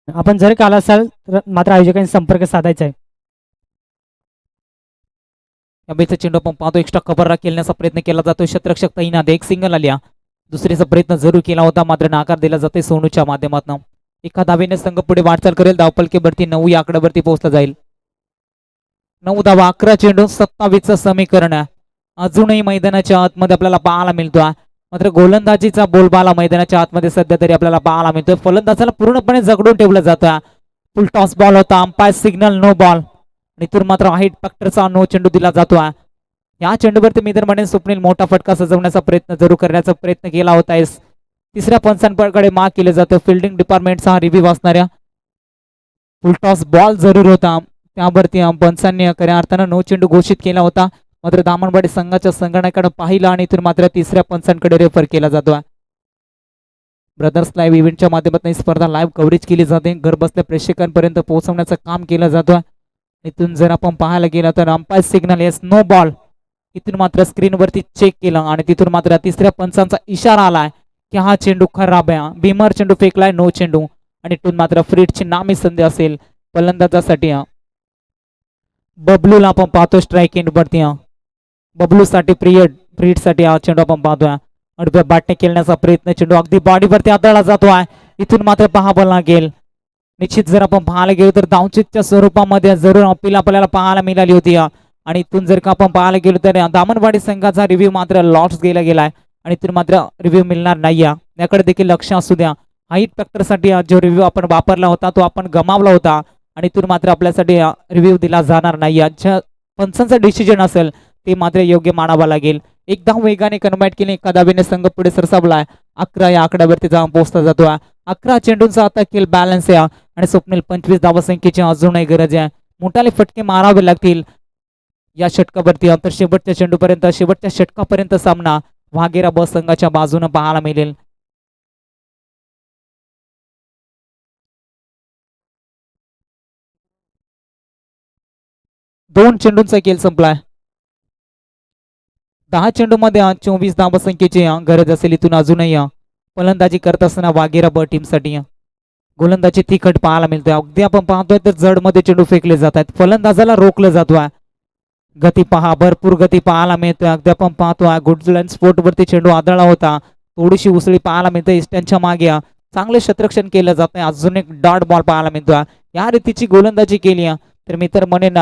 आपण जर का आला असाल तर मात्र आयोजकांनी संपर्क साधायचा आहे. या बेचा चेंडू आपण पाहतो. एक्स्ट्रा कव्हर खेळण्याचा प्रयत्न केला जातो. क्षेत्ररक्षक तैनात. एक सिंगल आल्या. दुसरीचा प्रयत्न जरूर केला होता मात्र नाकार दिला जाते सोनूच्या माध्यमातून. एका धावेने संघ पुढे वाटचाल करेल. धावपलकीवरती 9 या आकड्यावरती पोहोचला जाईल. 9 धावा 11 चेंडू 27चं समीकरण. अजूनही मैदानाच्या आतमध्ये आपल्याला पाहायला मिळतोय मात्र गोलंदाजीचा बोलबाला मैदानाच्या आतमध्ये सध्या तरी आपल्याला पाहायला मिळतोय. फलंदाजाला पूर्णपणे जगडून ठेवलं जातं. फुल टॉस बॉल होता. Umpire signal no ball. आणि इथून मात्र हाईट फॅक्टरचा नो चेंडू दिला जातोय. या चेंडूवरती मी तर म्हणेन स्वप्नील मोठा फटका सजवण्याचा प्रयत्न जरूर करण्याचा प्रयत्न केला होता. तिसऱ्या पंचांकडे माग केलं जातं. फिल्डिंग डिपार्टमेंटचा हा रिव्ह्यू असणाऱ्या फुल टॉस बॉल जरूर होता त्यावरती पंचांनी खऱ्या अर्थानं नो चेंडू घोषित केला होता मात्र दामणवाडी संघाच्या संगणकाकडे पाहिला आणि इथून मात्र तिसऱ्या पंचांकडे रेफर केला जातो. ब्रदर्स लाईव्ह इव्हेंटच्या माध्यमातून ही स्पर्धा लाईव्ह कव्हरेज केली जाते. घर बसल्या प्रेक्षकांपर्यंत पोहोचवण्याचं काम केलं जातं. इथून जर आपण पाहायला गेलं तर umpire signal yes no ball. इथून मात्र स्क्रीनवरती चेक केलं आणि तिथून मात्र तिसऱ्या पंचांचा इशारा आलाय की हा चेंडू खराब आहे. भीमर चेंडू फेकलाय नो चेंडू आणि इथून मात्र फ्रीडची नामी संधी असेल फलंदाजासाठी. बबलूला आपण पाहतो स्ट्राईक एंड वरती. बबलू साठी फ्रीड साठी हा चेंडू आपण पाहतोय. अडव्या बॅटने खेळण्याचा प्रयत्न. चेंडू अगदी बॉडीवरती आदळला जातोय. इथून मात्र पाहावं लागेल. निश्चित जर आपण पाहायला गेलो तर धावचीतच्या स्वरूपामध्ये जरूर अपील आपल्याला पाहायला मिळाली होती आणि इथून जर का आपण पाहायला गेलो तर दामणवाडी संघाचा रिव्ह्यू मात्र लॉस गेला गेलाय आणि इथून मात्र रिव्ह्यू मिळणार नाही. याकडे देखील लक्ष असू द्या. हाईट फॅक्टरसाठी जो रिव्ह्यू आपण वापरला होता तो आपण गमावला होता आणि इथून मात्र आपल्यासाठी रिव्ह्यू दिला जाणार नाही. ज्या पंचांचं डिसिजन असेल ते मात्र योग्य मानावं लागेल. एकदा वेगाने कन्वर्ट केले. एका धावेने संघ पुढे सरसावलाय. 11 या आकड्यावरती जाऊन पोहोचला जातो. 11 चेंडूंचा आता खेळ बॅलन्स आहे आणि स्वप्नील 25 धावसंख्येची अजूनही गरज आहे. मोठाले फटके मारावे लागतील या षटकावरती. तर शेवटच्या चेंडूपर्यंत शेवटच्या षटकापर्यंत सामना वाघेरा ब संघाच्या बाजूने पाहायला मिळेल. दोन चेंडूंचा खेळ संपलाय. 10 चेंडूमध्ये 24 धावसंख्येची गरज असेल. इथून अजूनही फलंदाजी करत असताना वाघेरा ब टीमसाठी गोलंदाजी तिखट पाहायला मिळतोय. अगदी आपण पाहतोय तर जड मध्ये चेंडू फेकले जात आहेत. फलंदाजाला रोखलं जातोय. गती पहा, भरपूर गती पाहायला मिळतोय. अगदी आपण पाहतोय गुडलँड स्पोर्ट वरती चेंडू आदळला होता. थोडीशी उसळी पाहायला मिळते. इस्टँडच्या मागे चांगले क्षेत्ररक्षण केलं जात नाही. अजून एक डॉट बॉल पाहायला मिळतोय. या रीतीची गोलंदाजी केली तर मी तर म्हणेन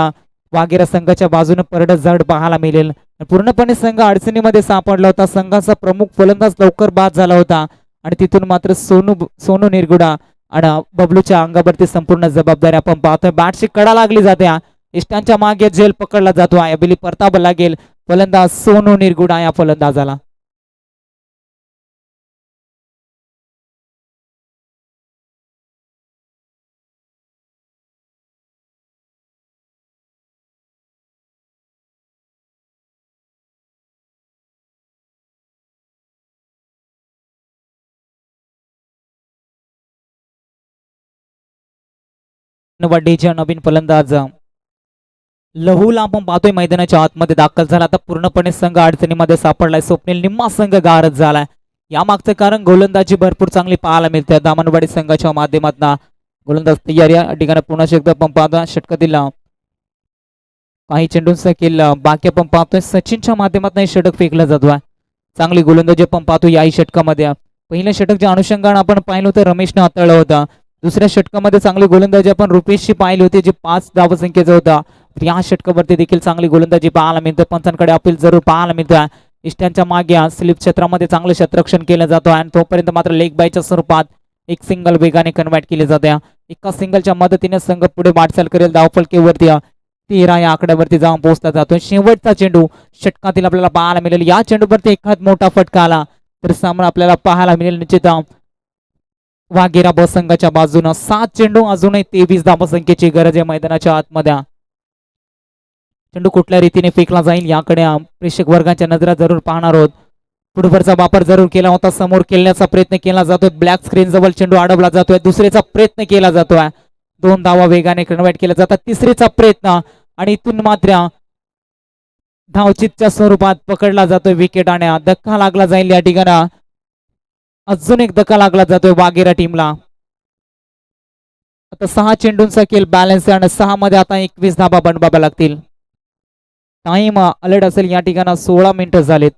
वाघेरा संघाच्या बाजूने परत जड पाहायला मिळेल. पूर्णपणे संघ अडचणीमध्ये सापडला होता. संघाचा प्रमुख फलंदाज लवकर बाद झाला होता आणि तिथून मात्र सोनू निरगुडा आणि बबलूच्या अंगावरती संपूर्ण जबाबदारी आपण पाहतोय. बॅटची कडा लागली जाते. इष्टांच्या मागे झेल पकडला जातो. अबिली परतावा लागेल फलंदाज सोनू निरगुडा या फलंदाजाला. वड्डीच्या नवीन फलंदाज लहूला आपण पाहतोय मैदानाच्या आतमध्ये दाखल झाला. आता पूर्णपणे संघ अडचणीमध्ये सापडलाय. स्वप्नील निम्मा संघ गारच झालाय. यामागचं कारण गोलंदाजी भरपूर चांगली पाहायला मिळते. दामनवाडी संघाच्या माध्यमातून गोलंदाज तयार या ठिकाणी पुन्हा एकदा आपण पाहतो षटकातील काही चेंडूंचा खेळ बाकी आपण पाहतोय. सचिनच्या माध्यमातून षटक फेकलं जातोय. चांगली गोलंदाजी आपण पाहतो याही षटकामध्ये. पहिल्या षटकच्या अनुषंगाने आपण पाहिलं होतं रमेशने हाताळलं होतं. दुसऱ्या षटकामध्ये चांगली गोलंदाजी आपण रुपेशची पाहिली होती जी 5 धावसंख्येचा होता. या षटकावरती देखील चांगली गोलंदाजी पाहायला मिळते. पंचांकडे अपील जरूर पाहायला मिळतोय. इष्टांच्या मागे स्लिप क्षेत्रामध्ये चांगलं क्षेत्ररक्षण केलं जातं आणि तोपर्यंत मात्र लेग बायच्या स्वरूपात एक सिंगल वेगाने कन्वर्ट केले जाते. एका सिंगलच्या मदतीने संघ पुढे वाटचाल करेल. धावफलकेवरती 13 या आकड्यावरती जाऊन पोहोचला जातो. शेवटचा चेंडू षटकातील आपल्याला पाहायला मिळेल. या चेंडूवरती एखाद मोठा फटका आला तर सामना आपल्याला पाहायला मिळेल निश्चित वाघेरा ब संघाच्या बाजूनं. 7 चेंडू अजूनही 23 धावसंख्येची गरज आहे मैदानाच्या आतमध्ये. चेंडू कुठल्या रीतीने फेकला जाईल याकडे प्रेक्षक वर्गाच्या नजरा जरूर पाहणार आहोत. फुटबॉलचा वापर जरूर केला होता. समोर खेळण्याचा प्रयत्न केला जातोय. ब्लॅक स्क्रीन जवळ चेंडू अडवला जातोय. दुसरीचा प्रयत्न केला जातोय. 2 धावा वेगाने कन्वर्ट केला जातात. तिसरीचा प्रयत्न आणि इथून मात्र धावचितच्या स्वरूपात पकडला जातोय विकेट आणि धक्का लागला जाईल या ठिकाणी. अजून एक धक्का लागला जातोय वाघेरा टीमला. आता 6 चेंडूंचा खेळ बॅलन्स आहे आणि 6 मध्ये आता 21 धाबा बनवाव्या लागतील. टाइम अलर्ट असेल या ठिकाणी. 16 मिनिटं झालेत.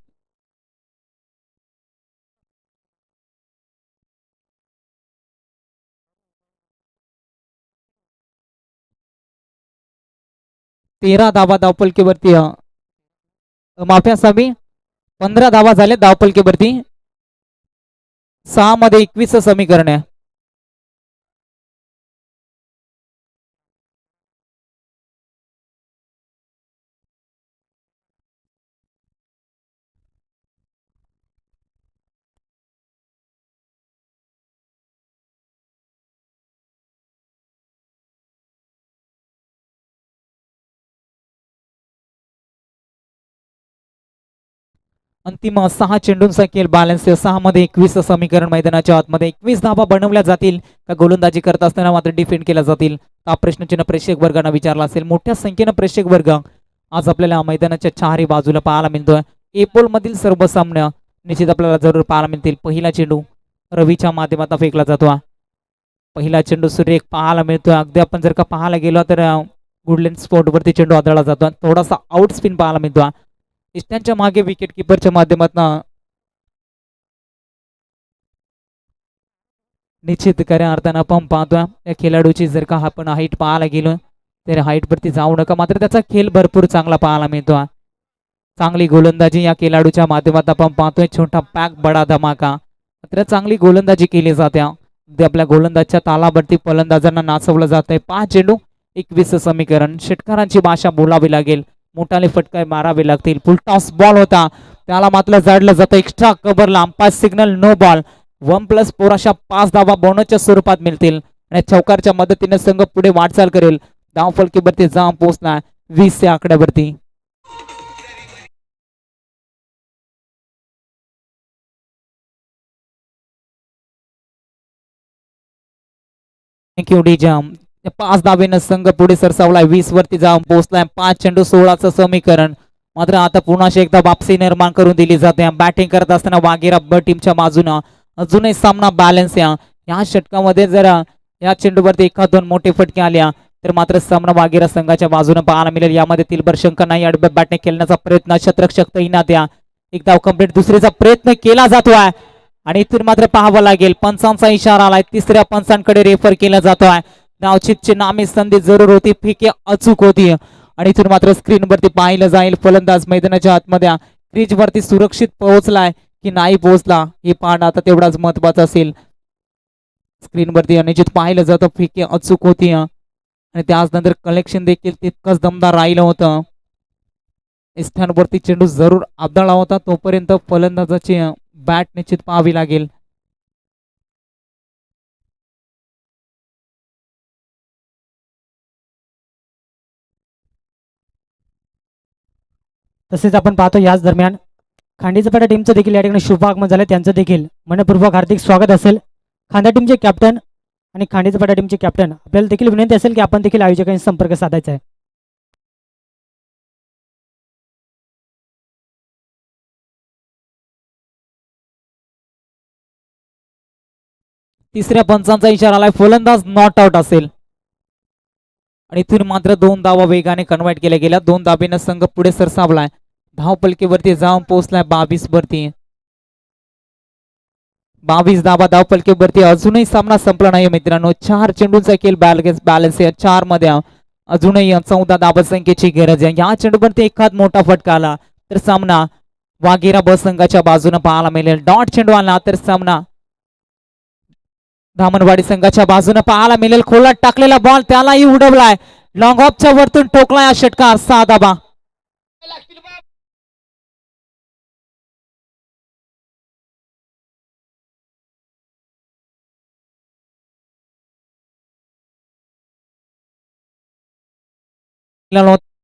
तेरा धावा धावपलकीवरती माफी असावी. 15 धावा झाले धावपलकीवरती. 6 मध्ये 21 समीकरण आहे. अंतिम 6 चेंडूंचा खेळ बॅलन्स 6 मध्ये 21 समीकरण मैदानाच्या आतमध्ये. 21 धावा बनवल्या जातील का गोलंदाजी करत असताना मात्र डिफेंड केल्या जातील हा प्रश्नचिन्ह प्रेक्षक वर्गाने विचारला असेल. मोठ्या संख्येनं प्रेक्षक वर्ग आज आपल्याला मैदानाच्या चारही बाजूला पाहायला मिळतोय. एपोल मधील सर्व सामने निश्चित आपल्याला जरूर पाहायला मिळतील. पहिला चेंडू रवीच्या माध्यमातून फेकला जातो. पहिला चेंडू सुरेख पाहायला मिळतोय. अगदी आपण जर का पाहायला गेलो तर गुडलँड स्पॉट वरती चेंडू आदळला जातो. थोडासा आउट स्पिन पाहायला मिळतो. इष्टांच्या मागे विकेट किपरच्या माध्यमातून निश्चित खऱ्या अर्थानं आपण पाहतोय त्या खेळाडूची जर का आपण हाईट पाहायला गेलो तर हाईट वरती जाऊ नका. मात्र त्याचा खेळ भरपूर चांगला पाहायला मिळतो. चांगली गोलंदाजी या खेळाडूच्या माध्यमातून आपण पाहतोय. छोटा पॅक बडा धमाका. मात्र चांगली गोलंदाजी केली जाते. आपल्या गोलंदाजच्या तालावरती फलंदाजांना नाचवलं जात आहे. 5 चेंडू 21 समीकरण. षटकारांची भाषा बोलावी लागेल. मोठाले फटके मारावे लागतील. फुल टॉस बॉल होता त्याला मात्र जाडलं जातं. एक्स्ट्रा कव्हरला अंपायर सिग्नल नो बॉल. 1+4 अशा 5 धावा बोनसच्या स्वरूपात मिळतील आणि चौकारच्या मदतीने संघ पुढे वाटचाल करेल. धावफलकीवरती जाऊन पोहोचला 20 या आकड्यावरती. थँक्यू डीजाम. 5 धावेनं संघ पुढे सरसावलाय, 20 वरती जाऊन पोहोचलाय. 5 चेंडू 16चं समीकरण. मात्र आता पुन्हा एकदा वापसी निर्माण करून दिली जाते. बॅटिंग करत असताना वाघेरा ब टीमच्या बाजूनं अजूनही सामना बॅलन्स या षटकामध्ये जर या चेंडूवरती 1-2 मोठे फटके आल्या तर मात्र सामना वाघेरा संघाच्या बाजूने पाहायला मिळेल. यामध्ये तिलभर शंका नाही. अडब्यात बॅटिंग खेळण्याचा प्रयत्न शतरक्षक तैनात या. एक धाव कंप्लीट. दुसरीचा प्रयत्न केला जातोय आणि इथून मात्र पाहावं लागेल. पंचांचा इशारा आलाय. तिसऱ्या पंचांकडे रेफर केला जातोय. धावचीतची नामी संधी जरूर होती, फेकी अचूक होती आणि इथून मात्र स्क्रीनवरती पाहिलं जाईल फलंदाज मैदानाच्या आतमध्ये क्रीज वरती सुरक्षित पोहोचलाय की नाही पोहोचला हे पाहणं आता तेवढाच महत्वाचं असेल. स्क्रीनवरती अनिश्चित पाहिलं जातं, फेकी अचूक होती आणि त्यानंतर कलेक्शन देखील तितकंच दमदार राहिलं होतं. स्थानवरती चेंडू जरूर आदळला होता. तोपर्यंत फलंदाजाची बॅट निश्चित पाहावी लागेल. तसेच आपण पाहतो याच दरम्यान खांडीचपाटा टीमचं देखील या ठिकाणी शुभ आगमन झालं. त्यांचं देखील मनपूर्वक हार्दिक स्वागत असेल. खांदा टीमचे कॅप्टन आणि खांडीचपाटा टीमचे कॅप्टन आपल्याला देखील विनंती असेल की आपण देखील आयोजकांशी संपर्क साधायचा आहे. तिसऱ्या पंचांचा इशारा आलाय. फलंदाज नॉट आउट असेल आणि इथून मात्र 2 धावा वेगाने कन्वर्ट केल्या गेल्या. 2 धाबेनं संघ पुढे सरसावलाय. धावपलकीवरती जाऊन पोहोचलाय 22 वरती. 22 धावा धावपलकीवरती. अजूनही सामना संपला नाही मित्रांनो. 4 चेंडूंचा खेळ बॅलन्स आहे. 4 मध्ये अजूनही 14 धावा संख्येची गरज आहे. या चेंडूवरती एखाद मोठा फटका आला तर सामना वाघेरा ब संघाच्या बाजूने पाहायला मिळेल. डॉट चेंडू आला तर सामना धामणवाडी संघाच्या बाजूने पाहायला मिळेल. खोलात टाकलेला बॉल त्यालाही उडवलाय. लॉंग ऑफच्या वरतून ठोकलाय हा षटकार. 6 धावा.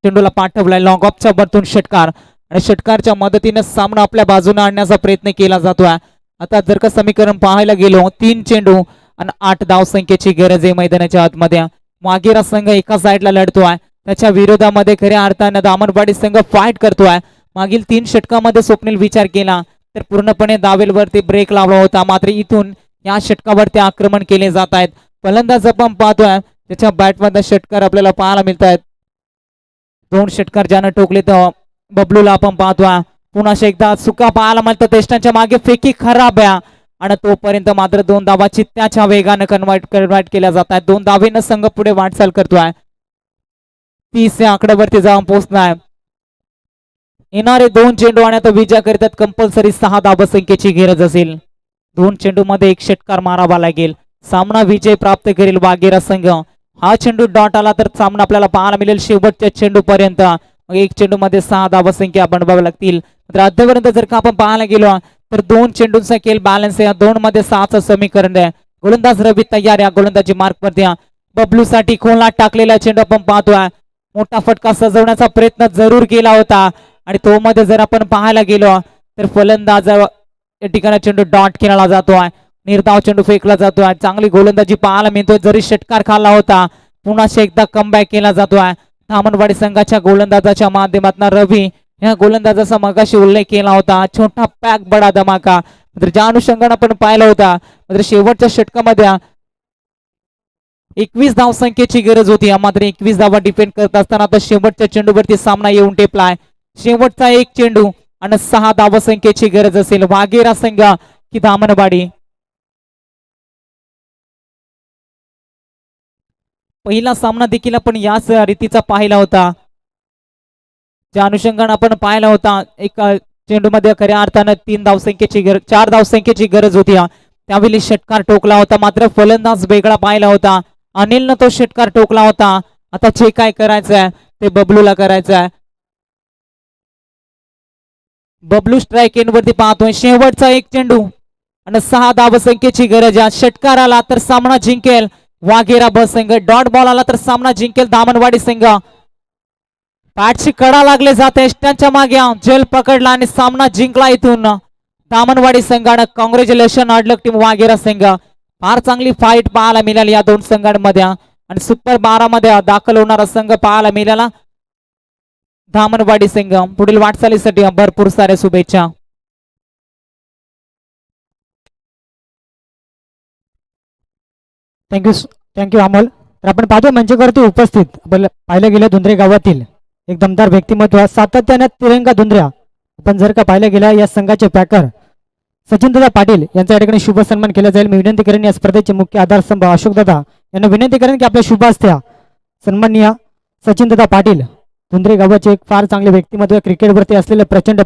चेंडूला पाठवलाय लॉंग ऑफच्या वरतून षटकार आणि षटकारच्या मदतीने सामना आपल्या बाजूने आणण्याचा प्रयत्न केला जातोय. आता जर का समीकरण पाहायला गेलो 3 चेंडू आणि 8 धाव संख्येची गरज आहे मैदानाच्या आतमध्ये. वाघेरा संघ एका साईडला लढतोय. त्याच्या विरोधामध्ये खऱ्या अर्थानं दामणवाडी संघ फाईट करतोय. मागील 3 षटकामध्ये स्वप्नील विचार केला तर पूर्णपणे दावेलवरती ब्रेक लावला होता. मात्र इथून या षटकावरती आक्रमण केले जात आहेत. फलंदाज आपण पाहतोय त्याच्या बॅटमध्ये षटकार आपल्याला पाहायला मिळत आहेत. 2 षटकार ज्यानं टोकले तर बबलूला आपण पाहतोय. पुन्हा एकदा चुका पाहायला मिळतं. टेस्टांच्या मागे फेकी खराब आहे आणि तोपर्यंत मात्र 2 धावा चित्त्याच्या वेगानं कन्वर्ट केल्या जात आहेत. 2 धावेनं संघ पुढे वाटचाल करतोय. 30 या आकड्यावरती जाऊन पोहोचलाय. येणारे 2 चेंडू आणि आता विजय करतात कंपल्सरी 6 धावा संख्येची गरज असेल. 2 चेंडू मध्ये 1 षटकार मारावा लागेल. सामना विजय प्राप्त करेल वाघेरा संघ. हा चेंडू डॉट आला तर सामना आपल्याला पाहायला मिळेल शेवटच्या चेंडू पर्यंत. मग 1 चेंडू मध्ये 6 धावा संख्या बनवाव्या लागतील. तर आतापर्यंत जर का आपण पाहायला गेलो तर 2 चेंडूंचा खेळ बॅलन्स आहे. 2 मध्ये 6चं समीकरण आहे. गोलंदाज रवी तयार आहे. गोलंदाजी मार्क वरती बबलू साठी खोलला टाकलेला चेंडू आपण पाहतोय. मोठा फटका सजवण्याचा प्रयत्न जरूर केला होता आणि तो मध्ये जर आपण पाहायला गेलो तर फलंदाज या ठिकाणी चेंडू डॉट खेळला जातोय. निर्धाव चेंडू फेकला जातोय. चांगली गोलंदाजी पाहायला मिळतोय. जरी षटकार खाल्ला होता पुन्हा एकदा कमबॅक केला जातोय. धामणवाडी संघाच्या गोलंदाजाच्या माध्यमातून रवी या गोलंदाजाचा मगाशी उल्लेख केला होता. छोटा पॅक बडा धमाका. ज्या अनुषंगाने आपण पाहिला होता मात्र शेवटच्या षटकामध्ये 21 धाव संख्येची गरज होती. मात्र 21 धावा डिफेंड करत असताना आता शेवटच्या चेंडूवरती सामना येऊन टेपलाय. शेवटचा 1 चेंडू आणि 6 धावा संख्येची गरज असेल. वाघेरा संघ की धामणवाडी. पहिला सामना देखील आपण याच रीतीचा पाहिला होता. ज्या अनुषंगाने आपण पाहिला होता एक चेंडू मध्ये खऱ्या अर्थानं 3 धावसंख्येची 4 धावसंख्येची गरज होती. त्यावेळी षटकार टोकला होता. मात्र फलंदाज वेगळा पाहिला होता. अनिलनं तो षटकार टोकला होता. आता जे काय करायचं आहे ते बबलूला करायचं आहे. बबलू स्ट्राईक एंड वरती पाहतोय. शेवटचा 1 चेंडू आणि 6 धावसंख्येची गरज आहे. षटकार आला तर सामना जिंकेल वाघेरा ब संघ, डॉट बॉल आला तर सामना जिंकेल दामनवाडी संघ. पॅटची कडा लागले जाते त्यांच्या मागे जेल पकडला आणि सामना जिंकला इथून दामनवाडी संघानं. कॉंग्रॅच्युलेशन अडलक टीम वाघेरा संघ. फार चांगली फाईट पाहायला मिळाली या दोन संघांमध्ये आणि सुपर 12 मध्ये दाखल होणारा संघ पाहायला मिळाला दामनवाडी संघ. पुढील वाटचालीसाठी भरपूर साऱ्या शुभेच्छा. थँक्यू अमोल. तर आपण पाहतो मंचवरती उपस्थित पाहिलं गेलं धुंद्रे गावातील एक दमदार व्यक्तिमत्व सातत्याने तिरंगा धुंद्र्या. आपण जर का पाहिलं गेलं या संघाचे पॅकर सचिनदादा पाटील यांचा या ठिकाणी शुभ सन्मान केला जाईल. मी विनंती करेन या स्पर्धेचे मुख्य आधारस्तंभ अशोकदादा यांना विनंती करेन की आपल्या शुभ हस्त्या सन्माननीय सचिनदादा पाटील धुंद्रे गावाचे एक फार चांगले व्यक्तिमत्व, क्रिकेटवरती असलेले प्रचंड